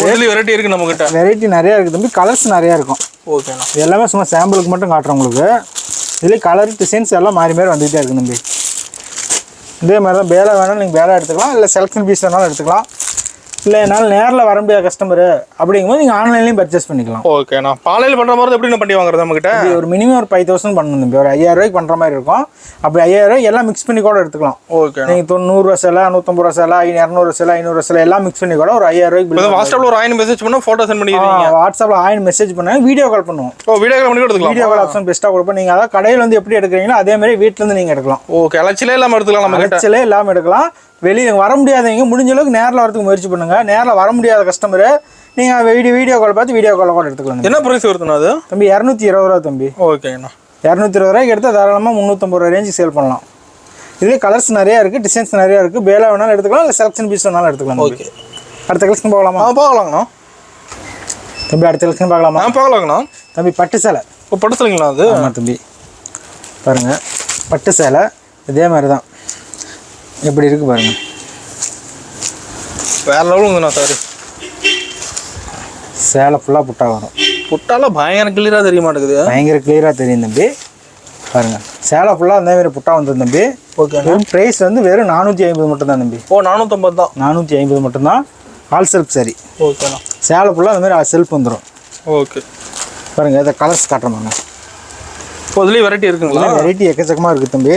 இதுலேயும் வெரைட்டி இருக்குது நம்மக்கிட்ட. வெரைட்டி நிறையா இருக்குது தம்பி, கலர்ஸ் நிறையா இருக்கும். ஓகேண்ணா. இது எல்லாமே சும்மா சாம்பிளுக்கு மட்டும் காட்டுறேன் உங்களுக்கு. இதுலேயே கலர் டிசைன்ஸ் எல்லாம் மாறி மாறி வந்துகிட்டே இருக்குது தம்பி. இதே மாதிரி தான் பேலா வேணாலும் நீங்கள் பேலா எடுத்துக்கலாம், இல்லை செலக்ஷன் பீஸ் வேணாலும் எடுத்துக்கலாம். இல்லை என்னால் நேரில் வர முடியாத கஸ்டமரு அப்படிங்கும்போது நீங்கள் ஆன்லைன்லேயும் பர்ச்சேஸ் பண்ணிக்கலாம். ஓகேண்ணா. பாலையில் பண்ணுற மாதிரி எப்படி பண்ணி வாங்குறது நம்மக்கிட்ட? ஒரு மினிமம் ஒரு 5000 பண்ணணும் தம்பி. ஒரு 5000 ரூபாய்க்கு பண்ணுற மாதிரி இருக்கும். அப்படி 5000 ரூபாய் எல்லாம் மிக்ஸ் பண்ணி கூட எடுத்துக்கலாம். ஓகே. நீங்கள் 90 ரூபா சேலை, 150 ரூபா சேலை, 200 சேலை, 500 சேலை எல்லாம் மிக்ஸ் பண்ணி கூட ஒரு 5000 ரூபாய்க்கு. வாட்ஸ்அப்பில் ஒரு 1000 மெசேஜ் பண்ணால் ஃபோட்டோ சென்ட் பண்ணிடுவீங்க? வாட்ஸ்அப்பில் 1000 மெசேஜ் பண்ணால் வீடியோ கால் பண்ணுவோம். வீடியோ கால் பண்ணி எடுத்துக்கலாம். வீடியோ கால் ஆப்ஷன் பெஸ்ட்டாக கொடுப்போம். நீங்கள் அதாவது கடையில் வந்து எப்படி எடுக்கிறீங்களோ அதே மாதிரி வீட்டிலேருந்து நீங்கள் எடுக்கலாம். ஓகே. அலைச்சலே இல்லாமல் எடுத்துக்கலாம். நம்ம அலைச்சலே இல்லாமல் எடுக்கலாம். வெளியே வர முடியாதவங்க முடிஞ்ச அளவுக்கு நேரில் வரதுக்கு முயற்சி பண்ணுங்கள். நேரில் வர முடியாத கஸ்டமரு நீங்கள் வீடியோ கால் பார்த்து வீடியோ கால் கூட எடுத்துக்கலாம். என்ன ப்ரைஸ் வருதுண்ணா அது? தம்பி 220 ரூபா தம்பி. ஓகேண்ணா. 220 ரூபாய்க்கு எடுத்தால் தாராளமாக 350 ரூபா ரேஞ்சுக்கு சேல் பண்ணலாம். இதுலேயே கலர்ஸ் நிறையா இருக்குது, டிசைன்ஸ் நிறையா இருக்குது. பேலா வேணாலும் எடுத்துக்கலாம், இல்லை செலக்ஷன் பீஸ் வேணாலும் எடுத்துக்கலாம். ஓகே. அடுத்த கலெக்ஷன் போகலாமா? பார்க்கலாங்கண்ணா. தம்பி அடுத்த கலெக்ஷன் பார்க்கலாமா? பார்க்கலாங்கண்ணா. தம்பி பட்டு சேலை. பட்டு சேலைங்களா அது? ஆமாம் தம்பி, பாருங்கள் பட்டு சேலை இதே மாதிரி தான். எப்படி இருக்குது பாருங்கள், வேற லெவலுங்கண்ணா. சாரி, சேலை ஃபுல்லாக புட்டா வரும். புட்டாலாம் பயங்கர கிளியராக தெரிய மாட்டேங்குது. பயங்கர கிளியராக தெரியும் தம்பி. பாருங்கள் சேலை ஃபுல்லாக அந்த மாதிரி புட்டா வந்துடும் தம்பி. ஓகே. ப்ரைஸ் வந்து வெறும் 450 மட்டும்தான் தம்பி. 450 தான். 450 மட்டும்தான். ஆல் செல்ஃப் சரி. ஓகேண்ணா. சேலை ஃபுல்லாக அந்த மாதிரி செல்ஃப் வந்துடும். ஓகே. பாருங்கள் இதை கலர்ஸ் காட்டுறோம். இதுலேயும் வெரைட்டி இருக்குங்களா? வெரைட்டி எக்கச்சக்கமாக இருக்குது தம்பி.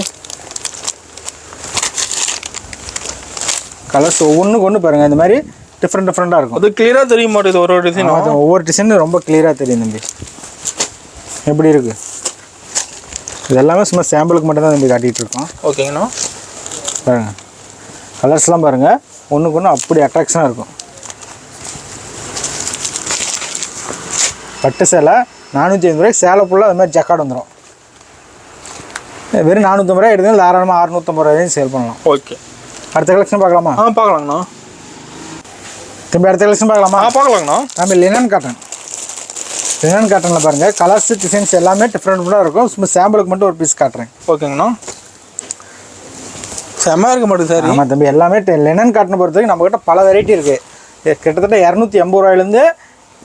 கலர்ஸ் ஒவ்வொன்றுக்கு ஒன்று பாருங்கள் இந்த மாதிரி டிஃப்ரெண்ட்டாக இருக்கும். அது கிளியராக தெரிய மாட்டேங்குது. ஒரு டிசைன் ஒவ்வொரு டிசைனும் ரொம்ப கிளியராக தெரியும் தம்பி. எப்படி இருக்குது இது எல்லாமே சும்மா சாம்பிளுக்கு மட்டும் தான் தம்பி காட்டிகிட்டு இருக்கோம். ஓகேங்கண்ணா. பாருங்கள் கலர்ஸ்லாம் பாருங்கள் ஒன்றுக்கு ஒன்று அப்படி அட்ராக்ஷனாக இருக்கும். பட்டு சேலை 450 ரூபாய்க்கு சேலை ஃபுல்லாக அது மாதிரி ஜக்கார்டு வந்துடும். வெறும் 450 ரூபாய் எடுத்தாலும் தாராளமாக 650 ரூபாயும் சேல் பண்ணலாம். ஓகே. அடுத்த கலெக்ஷன் பார்க்கலாமா? பார்க்கலாங்கண்ணா. தம்பி அடுத்த கலெக்ஷன் பார்க்கலாமா? பார்க்கலாங்கண்ணா. தம்பி லினன் காட்டன். லினன் காட்டனில் பாருங்கள் கலர்ஸ் டிசைன்ஸ் எல்லாமே டிஃப்ரெண்ட்டாக இருக்கும். சும்மா சாம்பிளுக்கு மட்டும் ஒரு பீஸ் காட்டுறேன். ஓகேங்கண்ணா. செம்மையாக இருக்க மாட்டேங்குது சார். ஆமாம் தம்பி எல்லாமே லினன் காட்டனை பொறுத்த வரைக்கும் நம்மக்கிட்ட பல வெரைட்டி இருக்குது. கிட்டத்தட்ட 280 ரூபாயிலேருந்து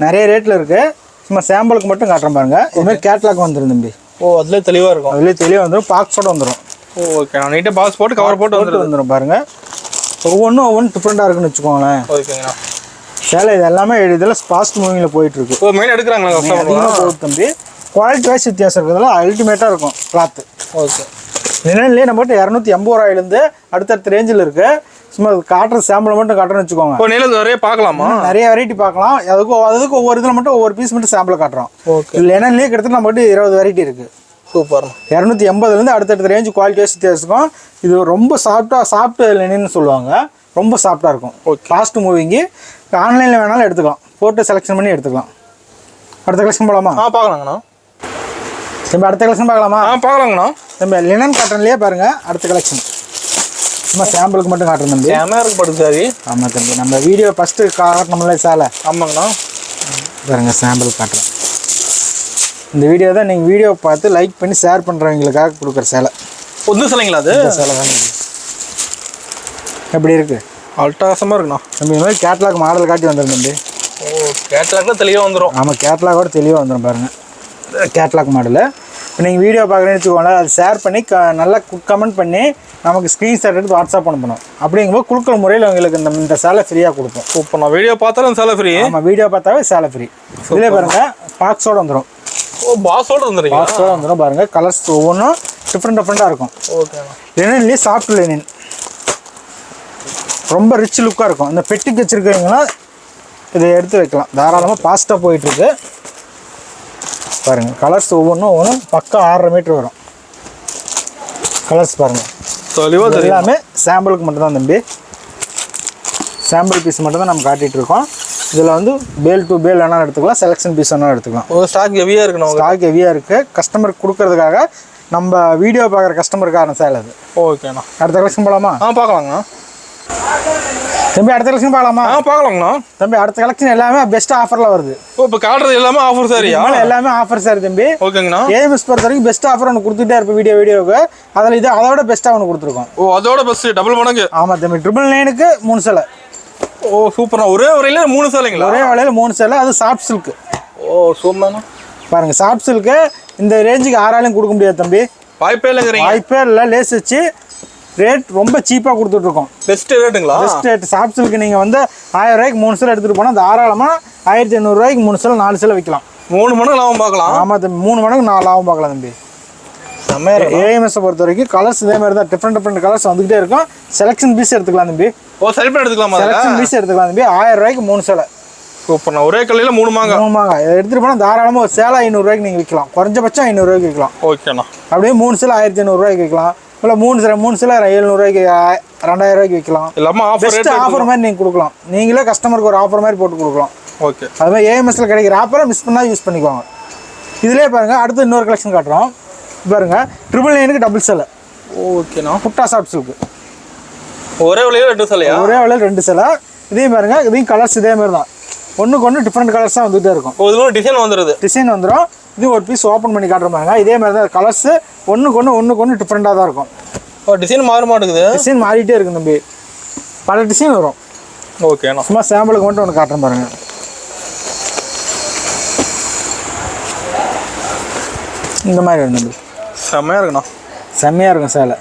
நிறைய ரேட்டில் இருக்குது. சும்மா சாம்பிளுக்கு மட்டும் காட்டுறேன் பாருங்கள். இதுமாதிரி கேட்லாக் வந்துடும் தம்பி. அதிலே தெளிவாக இருக்கும். அதிலே தெளிவாக வந்துடும். பாக்ஸோடு வந்துடும். ஓகே. நான் நீட்டாக பாக்ஸ் போட்டு கவர் போட்டு வந்துடும் பாருங்கள். ஒவ்வொன்றும் டிஃப்ரெண்ட்டாக இருக்குன்னு வச்சுக்கோங்களேன். ஓகேங்கண்ணா. சேலை இது எல்லாமே இதெல்லாம் ஃபாஸ்ட் மூவிங்கில் போயிட்டுருக்கு. மெயின் எடுக்கிறாங்களா? அதிகமாக போகுது தம்பி. குவாலிட்டி வைஸ் வித்தியாசம் இருக்கிறதுல அல்டிமேட்டாக இருக்கும் கிளாத்து. ஓகே. லினன்லேயே நம்மகிட்ட 280 ரூபாயிலேருந்து அடுத்தடுத்த ரேஞ்சில் இருக்குது. சும்மா காட்டுற சாம்பிள் மட்டும் காட்டுறேன்னு வச்சுக்கோங்க. நிறைய பார்க்கலாமா? நிறைய வெரைட்டி பார்க்கலாம். அதுக்கு ஒவ்வொரு இதில் மட்டும் ஒவ்வொரு பீஸ் மட்டும் சாம்பிள் காட்டுறோம். ஓகே. லினன்லேயே கிட்டத்தட்ட நம்மகிட்ட 20 வெரைட்டி இருக்குது. சூப்பர். 280லேருந்து அடுத்தடுத்த ரேஞ்சு குவாலிட்டி வைஸ் வித்தியாசம். இது ரொம்ப சாஃப்ட் லினன்னு சொல்லுவாங்க. ரொம்ப சாஃப்டாக இருக்கும். Fast moving. ஆன்லைனில் வேணாலும் எடுத்துக்கலாம். போட்டு செலெக்ஷன் பண்ணி எடுத்துக்கலாம். அடுத்த கலெக்ஷன் போகலாமா? பார்க்கலாங்கண்ணா. தம்பி அடுத்த கலெக்ஷன் பார்க்கலாமா? பார்க்கலாங்கண்ணா. தம்பி லினன் காட்டன்லேயே பாருங்கள் அடுத்த கலெக்ஷன். சும்மா சாம்பிளுக்கு மட்டும் காட்டுறோம் தம்பி. கேமராக்கு படுது சாரி. ஆமாம் தம்பி நம்ம வீடியோ ஃபஸ்ட்டு காட்டணும்ல சேலை. ஆமாங்கண்ணா. பாருங்கள் சாம்பிள் காட்டுறேன். இந்த வீடியோ தான் நீங்கள் வீடியோ பார்த்து லைக் பண்ணி ஷேர் பண்ணுறவங்களுக்காக கொடுக்குற சேலை. புது சேலைங்களா அது? சேலை தான் எப்படி இருக்குது? அல்டாசமாக இருக்குண்ணா. தம்பி இந்த மாதிரி கேட்லாக் மாடல் காட்டி வந்துடும் தம்பி. கேட்லாக்ல தெளிவாக வந்துடும். ஆமாம் கேட்லாகோட தெளிவாக வந்துடும் பாருங்கள். Catalogue model. இப்போ நீங்கள் வீடியோ பார்க்குறேன்னு வச்சுக்கோங்களேன். அது ஷேர் பண்ணி நல்லா கமெண்ட் பண்ணி நமக்கு ஸ்க்ரீன்ஷாட் எடுத்து வாட்ஸ்அப் பண்ணணும். அப்படிங்கும்போது கொடுக்குற முறையில் உங்களுக்கு இந்த சேலை ஃப்ரீயாக கொடுப்போம். இப்போ நான் வீடியோ பார்த்தாலும் சேலை ஃப்ரீ. ஆமாம் வீடியோ பார்த்தாவே சேலை ஃப்ரீ. இதிலே பாருங்கள் பாக்ஸோடு வந்துடும். பாக்ஸோடு வந்துடும். பாக்ஸோடு வந்துடும் பாருங்கள். கலர்ஸ் ஒவ்வொன்றும் டிஃப்ரெண்ட்டாக இருக்கும். ஓகேண்ணா. லினன்லேயே சாஃப்ட் லினன் ரொம்ப ரிச் லுக்காக இருக்கும். இந்த பெட்டிக்கு வச்சுருக்கீங்கன்னா இதை எடுத்து வைக்கலாம். தாராளமாக ஃபாஸ்ட்டாக போயிட்டுருக்கு பாருங்கள். கலர்ஸ் ஒவ்வொன்றும் பக்கம் 6.5 மீட்டர் வரும். கலர்ஸ் பாருங்கள் எல்லாமே சாம்பிளுக்கு மட்டும்தான் தம்பி. சாம்பிள் பீஸ் மட்டும் தான் நம்ம காட்டிகிட்டு இருக்கோம். இதில் வந்து பேல் டு பேல் வேணாலும் எடுத்துக்கலாம், செலெக்ஷன் பீஸ் வேணாலும் எடுத்துக்கலாம். ஸ்டாக் ஹெவியாக இருக்குண்ணா. ஸ்டாக் ஹெவியாக இருக்குது. கஸ்டமருக்கு கொடுக்கறதுக்காக நம்ம வீடியோ பார்க்குற கஸ்டமருக்கான சேலை அது. ஓகேண்ணா. அடுத்த கலெக்ஷன் போகலாமா? பார்க்கலாங்கண்ணா. தம்பி அடுத்த கலெக்ஷன் பார்க்கலாமா? பார்க்கலாங்கண்ணா. தம்பி அடுத்த கலெக்ஷன் எல்லாமே பெஸ்ட் ஆஃபரில் வருது. இப்போ காட்டுறது எல்லாமே ஆஃபர் சாரியா? எல்லாமே ஆஃபர் சார் தம்பி. ஓகேங்கண்ணா. ஏஎம்எஸ் பொறுத்த வரைக்கும் பெஸ்ட் ஆஃபர் ஒன்று கொடுத்துட்டே இருப்போம் வீடியோவுக்கு. அதில் இது அதோட பெஸ்ட்டாக ஒன்று கொடுத்துருக்கோம். அதோட பெஸ்ட் டபுள் மடங்கு. ஆமாம் தம்பி 999க்கு 3 சேலை. ஓ சூப்பர்ண்ணா. ஒரே வரையில 3 சேலைங்களா? ஒரே வேலையில் 3 சேலை. அது சாஃப்ட் சில்க்கு. ஓ சூப்பர்ண்ணா. பாருங்கள் சாஃப்ட் சில்க்கு இந்த ரேஞ்சுக்கு யாராலையும் கொடுக்க முடியாது தம்பி. வாய்ப்பே இல்லைங்கிறீங்க? வாய்ப்பே இல்லை. லேஸ் வச்சு ரேட் ரொம்ப சீப்பாக கொடுத்துட்ருக்கோம். பெஸ்ட் ரேட்டுங்களா? Best rate. சாஃப்ட் சில்க்கு நீங்கள் வந்து 1000 ரூபாய்க்கு 3 சேலை எடுத்துகிட்டு போனால் தாராளமாக 1500 ரூபாய்க்கு 3 சேலை 4 சேலை விற்கலாம். 3 மடங்கு லாபம் பார்க்கலாம். ஆமாம் தம்பி, 3 மடங்கு 4 லாபம் பார்க்கலாம் தம்பி. ஏஎம்எஸை பொறுத்த வரைக்கும் கலர்ஸ் இதே மாதிரி தான். டிஃப்ரெண்ட் கலர்ஸ் வந்துகிட்டே இருக்கும். செலெக்ஷன் பீஸ் எடுத்துக்கலாம் தம்பி. ஓ செலக்ட் எடுத்துக்கலாமா? செலெக்ஷன் பீஸ் எடுத்துக்கலாம் தம்பி. 1000 ரூபாய்க்கு 3 சேலை. சூப்பர்ண்ணா. ஒரே கல்லையில் 3 மாங்காய். 3 மாங்காய் இதை எடுத்துகிட்டு போனால் தாராளமாக ஒரு சேலை 500 ரூபாய்க்கு நீங்கள் விற்கலாம். குறைஞ்சபட்சம் 500 ரூபாய்க்கு விற்கலாம். ஓகேண்ணா. அப்படியே 3 சேலை 1500 ரூபாய்க்கு விற்கலாம். இல்லை 3 சேலை 700 ரூபாய்க்கு 2000 ரூபாய்க்கு விற்கலாம். இல்லாமல் பெஸ்ட் ஆஃபர் மாதிரி நீங்கள் கொடுக்கலாம். நீங்களே கஸ்டமருக்கு ஒரு ஆஃபர் மாதிரி போட்டு கொடுக்கலாம். ஓகே. அது மாதிரி ஏஎம்எஸ்ல கிடைக்கிற ஆஃபரை மிஸ் பண்ணால் யூஸ் பண்ணிக்குவாங்க. இதிலே பாருங்கள் அடுத்து இன்னொரு கலெக்ஷன் காட்டுறோம். பாருங்கள் 999க்கு டபுள் சேலை. ஓகேண்ணா. புட்டா சாஃப்ட் சில்க்கு. ஒரே விலையில் 2 சேலையா? ஒரே விலையில் 2 சேலை. இதையும் பாருங்கள். இதையும் கலர்ஸ் இதே மாதிரி தான். ஒன்றுக்கு ஒன்று டிஃப்ரெண்ட் கலர்ஸ் தான் வந்துகிட்டே இருக்கும். இது டிசைன் வந்துடுது. டிசைன் வந்துடும். இது ஒரு பீஸ் ஓப்பன் பண்ணி காட்டுற பாருங்க. இதே மாதிரி தான் கலர்ஸ் ஒன்றுக்கு ஒன்று டிஃப்ரெண்ட்டாக தான் இருக்கும். டிசைன் மாற மாட்டேங்குது. டிசைன் மாறிட்டே இருக்கும் தம்பி. பல டிசைன் வரும். ஓகேண்ணா. சும்மா சாம்பிளுக்கு மட்டும் ஒன்று காட்டுறேன் பாருங்க. இந்த மாதிரி வரும் தம்பி. செம்மையாக இருக்குண்ணா. செம்மையாக இருக்கும் சேலை.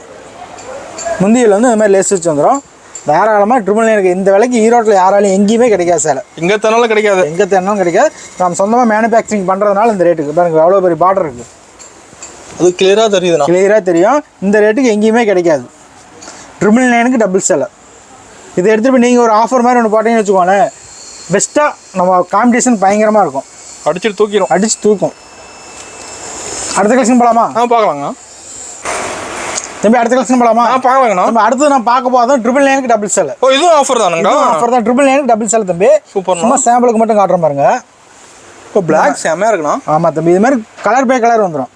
முந்தியில் வந்து இந்த மாதிரி லேஸ் வச்சு வந்துடும். தாராளமாக 999 இந்த விலைக்கு ஈரோட்டில் யாராலையும் எங்கேயுமே கிடைக்காது சேலை. எங்கே தரனாலும் கிடைக்காது. எங்கே தரனாலும் கிடைக்காது. நம்ம சொந்தமாக மேனுஃபேக்சரிங் பண்ணுறதுனால இந்த ரேட்டுக்கு பாருங்கள் எவ்வளோ பெரிய பார்டர் இருக்குது. அது கிளியராக தெரியுதுண்ணா. கிளியராக தெரியும். இந்த ரேட்டுக்கு எங்கேயுமே கிடைக்காது. 999க்கு டபுள் சேலை. இதை எடுத்துகிட்டு போய் நீங்கள் ஒரு ஆஃபர் மாதிரி ஒன்று போட்டீங்கன்னு வச்சுக்கோங்களேன். பெஸ்ட்டாக நம்ம காம்படிஷன் பயங்கரமாக இருக்கும். அடிச்சுட்டு தூக்கிடும். அடித்து தூக்கும். அடுத்த கலெக்ஷன் போகலாமா? பார்க்கலாங்க தம்பி. அடுத்த கலெக்ஷன் போகலாமா? பார்க்கலாங்கண்ணா. நம்ம அடுத்து நான் பார்க்க போதும் 999க்கு டபுள் சேலை. ஓ இதுவும் ஆஃபர் தானுங்களா? ஆஃபர் தான். 999க்கு டபுள் சேலை தம்பி. சூப்பர். சும்மா சாம்பிளுக்கு மட்டும் காட்டுறேன் பாருங்க. இப்போ பிளாக் செம்மையாக இருக்குண்ணா. ஆமாம் தம்பி. இது மாதிரி கலர் பை கலர் வந்துடும்.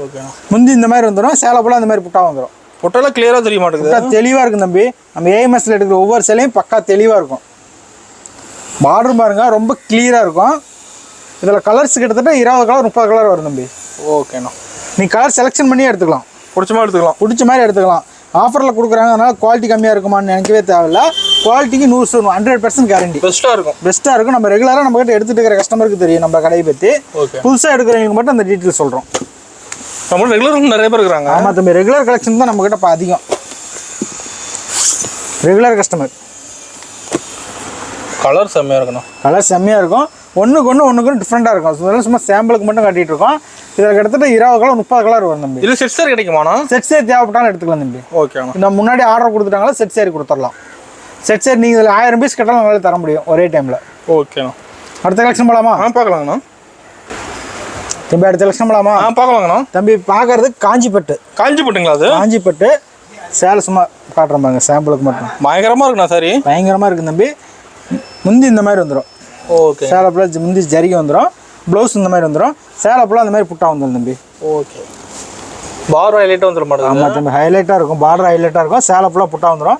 ஓகேண்ணா. முந்தி இந்த மாதிரி வந்துடும். சேலை ஃபுல்லாக இந்த மாதிரி புட்டா வந்துடும். புட்டெல்லாம் கிளியராக தெரிய மாட்டேங்குது. தெளிவாக இருக்கும் தம்பி. நம்ம ஏஎம்எஸ்ல எடுக்கிற ஒவ்வொரு சேலையும் பக்கா தெளிவாக இருக்கும். பார்டரும் பாருங்க ரொம்ப கிளியராக இருக்கும். இதில் கலர்ஸ் கிட்டத்தட்ட 20 கலர் 30 கலர் வரும் தம்பி. ஓகேண்ணா. நீ கலர் செலெக்ஷன் பண்ணி எடுத்துக்கலாம். பிடிச்ச மாதிரி எடுத்துக்கலாம். பிடிச்ச மாதிரி எடுத்துக்கலாம். ஆஃபரில் கொடுக்குறாங்க, அதனால் குவாலிட்டி கம்மியாக இருக்குமான்னு நினைக்கவே தேவையில்ல. குவாலிட்டிக்கு 100% கேரண்டி. பெஸ்ட்டாக இருக்கும். பெஸ்ட்டாக இருக்கும். நம்ம ரெகுலராக நம்ம கிட்ட எடுத்துகிட்டு இருக்கிற கஸ்டமருக்கு தெரியும் நம்ம கடையை பற்றி. புதுசாக எடுக்கிறவங்களுக்கு மட்டும் அந்த டீட்டெயில் சொல்கிறோம். நம்ம ரெகுலர் நிறைய பேர் இருக்கிறாங்க. ஆமாம் தம்பி. ரெகுலர் கலெக்ஷன் தான் நம்மக்கிட்ட இப்போ அதிகம். Regular customer. கலர் செம்மையாக இருக்கணும். கலர் செம்மையாக இருக்கும். ஒன்றுக்கு ஒன்று டிஃப்ரெண்ட்டாக இருக்கும். இதெல்லாம் சும்மா சாம்பிளுக்கு மட்டும் காட்டிகிட்டு இருக்கோம். இதில் கிட்டத்தட்ட 20 கலர் 30 கலர் வரும் தம்பி. இது செட் சேர் கிடைக்குமாண்ணா? செட் சேர் தேவைப்பட்டாலும் எடுத்துக்கலாம் தம்பி. ஓகேண்ணா. நம்ம முன்னாடி ஆர்டர் கொடுத்துட்டாங்களா செட் சேர் கொடுத்துடலாம். செட் சேர் நீங்கள் இதில் 1000 பீஸ் கட்டாலும் நம்மளால தர முடியும் ஒரே டைமில். ஓகேண்ணா. அடுத்த கலெக்ஷன் போகலாமா? பார்க்கலாங்கண்ணா. தம்பி அடுத்த கலெக்ஷன் போகலாமா? பார்க்கலாங்கண்ணா. தம்பி பார்க்கறது காஞ்சிப்பட்டு. காஞ்சிப்பட்டுங்களா? அது காஞ்சிப்பட்டு சேலை சும்மா காட்டுறோம் பாருங்க சாம்பிளுக்கு மட்டும். பயங்கரமாக இருக்குண்ணா. சரி பயங்கரமாக இருக்குது தம்பி. முந்தி இந்த மாதிரி வந்துடும். ஓகே. சேலை ஃபுல்லாக முந்தி ஜரிகை வந்துடும். ப்ளவுஸ் இந்த மாதிரி வந்துடும். சேலை ஃபுல்லாக அந்த மாதிரி புட்டா வந்துடும் தம்பி. ஓகே. பார்டர் ஹைலைட்டாக வந்துடும் மாட்டேன். ஆமாம் தம்பி. ஹைலைட்டாக இருக்கும். பார்டர் ஹைலைட்டாக இருக்கும். சேலை ஃபுல்லாக புட்டா வந்துடும்.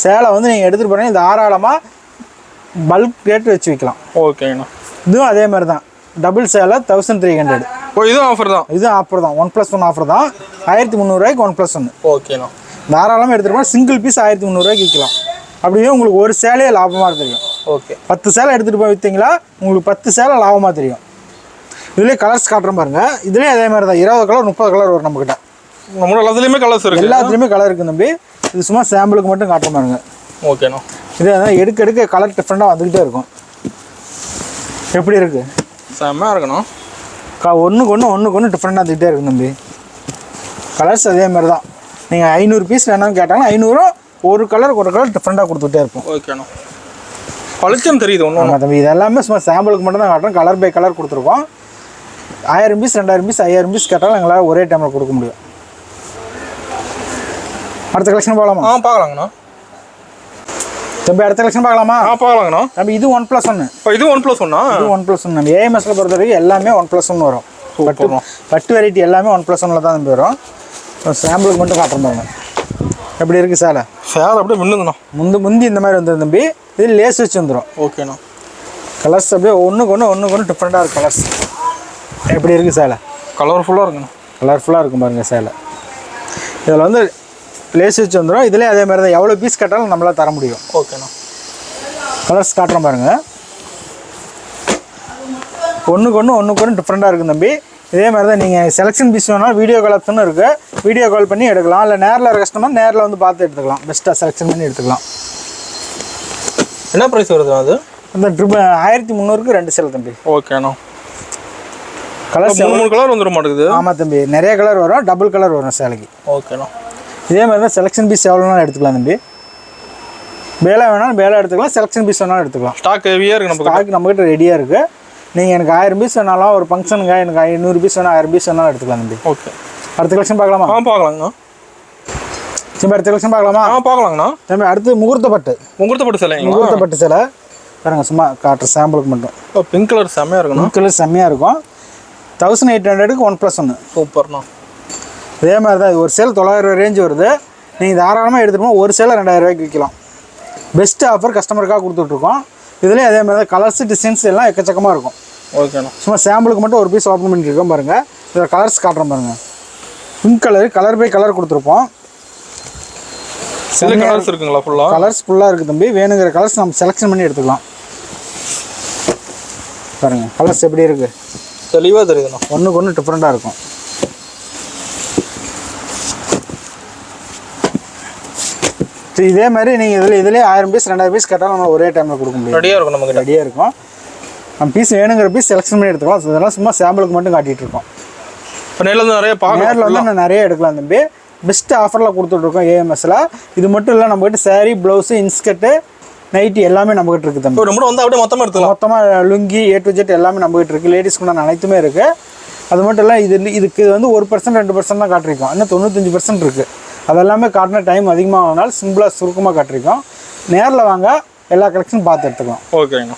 சேலை வந்து நீங்கள் எடுத்துகிட்டு போனீங்க தாராளமாக பல்க் ரேட் வச்சு விற்கலாம். ஓகேண்ணா. இதுவும் அதே மாதிரி தான். டபுள் சேலை 1300. ஓ இதுவும் ஆஃபர் தான். இதுவும் ஆஃபர் தான். 1+1 ஆஃபர் தான். 1300 ரூபாய்க்கு 1+1. ஓகேண்ணா. தாராளமாக எடுத்துகிட்டு போனால் சிங்கிள் பீஸ் 1300 ரூபாய்க்கு விற்கலாம். அப்படியே உங்களுக்கு ஒரு சேலையே லாபமாக தெரியும். ஓகே. 10 சேலை எடுத்துகிட்டு போய் விற்றீங்களா உங்களுக்கு 10 சேலை லாபமாக தெரியும். இதுலேயே கலர்ஸ் காட்டுறோம் பாருங்க. இதுலேயே அதே மாதிரி தான் 20 கலர் 30 கலர் வரும் நம்மக்கிட்ட. நம்மளோட எல்லாத்துலேயுமே கலர்ஸ் இருக்குது. எல்லாத்துலேயுமே கலர் இருக்குது தம்பி. இது சும்மா சாம்பிளுக்கு மட்டும் காட்டுற பாருங்க. ஓகேண்ணா. இது அதான் எடுக்க கலர் டிஃப்ரெண்ட்டாக வந்துக்கிட்டே இருக்கும். எப்படி இருக்குது? செம்மையாக இருக்கணும். ஒன்றுக்கு ஒன்று டிஃப்ரெண்ட்டாக வந்துக்கிட்டே இருக்கும் தம்பி. கலர்ஸ் அதே மாதிரி தான். நீங்கள் 500 பீஸ் வேணாலும் கேட்டாங்கன்னா 500 ஒரு கலர் டிஃப்ரெண்ட்டாக கொடுத்துட்டே இருப்போம். ஓகேண்ணா. பளிச்சுன்னு தெரியுது ஒன்று. ஆமாம் தம்பி. இது எல்லாமே சும்மா சாம்பிளுக்கு மட்டும் தான் காட்டுறோம். கலர் பை கலர் கொடுத்துருக்கோம். 1000 பீஸ் 2000 பீஸ் 5000 பீஸ் கேட்டாலும் எங்களால் ஒரே டைமில் கொடுக்க முடியும். அடுத்த கலெக்ஷன் போகலாமா? பார்க்கலாங்கண்ணா. தம்பி அடுத்த கலெக்ஷன் பார்க்கலாமா? பார்க்கலாங்கண்ணா. தம்பி இது 1+1. இது 1+1. இது 1+1. நம்ம ஏஎம்எஸ்ல பொறுத்த வரைக்கும் எல்லாமே 1+1 வரும். பட்டு வெரைட்டி எல்லாமே 1+1ல தான் தம்பி வரும். சாம்பிளுக்கு மட்டும் காட்டுறோம் பாருங்க. எப்படி இருக்குது சேலை? சேலை அப்படியே மின்னுங்கண்ணா. முந்தி இந்த மாதிரி வந்துடும் தம்பி. இது லேஸ் வச்சு வந்துடும். ஓகேண்ணா. கலர்ஸ் அப்படியே ஒன்றுக்கு ஒன்று டிஃப்ரெண்ட்டாக இருக்கும் கலர்ஸ். எப்படி இருக்குது சேலை? கலர்ஃபுல்லாக இருக்குண்ணா. கலர்ஃபுல்லாக இருக்கும் பாருங்க சேலை. இதில் வந்து லேஸ் வச்சு வந்துடும். இதிலே அதே மாதிரி தான் எவ்வளோ பீஸ் கட்டாலும் நம்மளால் தர முடியும். ஓகேண்ணா. கலர்ஸ் காட்டுறோம் பாருங்கள். ஒன்றுக்கு ஒன்று டிஃப்ரெண்ட்டாக இருக்குது தம்பி. இதே மாதிரி தான் நீங்கள் செலெக்ஷன் பீஸ் வேணாலும் வீடியோ கால் ஆப்ஷனும் இருக்குது. வீடியோ கால் பண்ணி எடுக்கலாம். இல்லை நேரில் இருக்க கஸ்டமர் நேரில் வந்து பார்த்து எடுத்துக்கலாம். பெஸ்ட்டாக செலெக்ஷன் பண்ணி எடுத்துக்கலாம். என்ன ப்ரைஸ் வருது அது? அந்த 1300க்கு 2 சேலை தம்பி. ஓகேண்ணா. கலர்ஸ் 3 கலர் வந்துட மாட்டேங்குது. ஆமாம் தம்பி, நிறைய கலர் வரும். டபுள் கலர் வரும் சேலைக்கு. ஓகேண்ணா. இதே மாதிரி தான் செலெக்ஷன் பீஸ் எவ்வளோனாலும் எடுத்துக்கலாம் தம்பி. பேலா வேணாலும் பேலா எடுத்துக்கலாம். செலெக்ஷன் பீஸ் வேணாலும் எடுத்துக்கலாம். ஸ்டாக் ஹெவியாக இருக்குது. நம்ம ஸ்டாக் நம்மகிட்ட ரெடியாக இருக்குது. நீங்கள் எனக்கு 1000 பீஸ் வேணாலும் ஒரு ஃபங்க்ஷனுங்க எனக்கு 500 பீஸ் வேணால் 1000 பீஸ் வேணாலும் எடுத்துக்கலாம் தம்பி. ஓகே. அடுத்த கலெக்ஷன் பார்க்கலாமா? பார்க்கலாங்கண்ணா. தம்பி அடுத்த கலெக்ஷன் பார்க்கலாமா? பார்க்கலாங்கண்ணா. தம்பி அடுத்து முகூர்த்தப்பட்டு சேலை. முகூர்த்தப்பட்டு சேலை பாருங்க, சும்மா காட்டுற சாம்பிளுக்கு மட்டும். பிங்க் கலர் செம்மையாக இருக்குண்ணா. பிங்க் கலர் செம்மையாக இருக்கும். 1800க்கு 1+1. சூப்பர்ண்ணா. இதே மாதிரி தான். இது ஒரு சேல் 900 ரேஞ்ச் வருது. நீங்கள் தாராளமாக எடுத்துகிட்டு போனால் ஒரு சேலை 2000 ரூபாய்க்கு விற்கலாம். பெஸ்ட் ஆஃபர் கஸ்டமருக்காக கொடுத்துட்ருக்கோம். இதுலேயும் அதே மாதிரி தான் கலர்ஸ் டிசைன்ஸ் எல்லாம் எக்கச்சக்கமாக இருக்கும். ஓகேண்ணா. சும்மா சாம்பிளுக்கு மட்டும் ஒரு பீஸ் ஓப்பன் பண்ணிட்டுருக்கோம் பாருங்கள். இதில் கலர்ஸ் காட்டுறோம் பாருங்கள். பிங்க் கலர் பை கலர் கொடுத்துருப்போம். கலர்ஸ் இருக்குங்களா? ஃபுல்லாக கலர்ஸ் ஃபுல்லாக இருக்குது தம்பி. வேணுங்கிற கலர்ஸ் நம்ம செலெக்ஷன் பண்ணி எடுத்துக்கலாம். பாருங்கள் கலர்ஸ் எப்படி இருக்குது, தெளிவாக தெரியுதுண்ணா. ஒன்றுக்கு ஒன்று டிஃப்ரெண்ட்டாக இருக்கும். இதே மாதிரி நீங்கள் இதிலே 1000 பீஸ் 2000 பீஸ் கேட்டாலும் நம்ம ஒரே டைமில் கொடுக்க முடியும். ரெடியாக இருக்கும். நமக்கு ரெடியாக இருக்கும். நம்ம பீஸ் வேணுங்கிற பீஸ் செலெக்ஷன் பண்ணி எடுத்துக்கலாம். இதெல்லாம் சும்மா சாம்பிளுக்கு மட்டும் காட்டிகிட்டு இருக்கோம். இப்போ நேரில் வந்து நிறைய எடுக்கலாம் தம்பி. பெஸ்ட் ஆஃபரில் கொடுத்துட்ருக்கோம் ஏஎம்எஸ்ல. இது மட்டும் இல்லை, நம்மகிட்ட சாரீ, ப்ளவுஸு, இன்ஸ்கர்ட்டு, நைட்டி எல்லாமே நம்மகிட்ட இருக்குது தம்பி. நம்ம வந்து அப்படியே மொத்தமாக எடுத்துக்கலாம். மொத்தமாக லுங்கி A to Z எல்லாமே நம்மகிட்ட இருக்குது. லேடிஸ்க்கு நான் அனைத்துமே இருக்குது. அது மட்டும் இல்லை, இதுக்கு வந்து 1% 2% தான் காட்டிருக்கோம். இன்னும் 95% இருக்குது. அதெல்லாமே காட்டின டைம் அதிகமாகனால சிம்பிளாக சுருக்கமாக காட்டிருக்கோம். நேரில் வாங்க, எல்லா கலெக்ஷனும் பார்த்து எடுத்துக்கலாம். ஓகேங்க.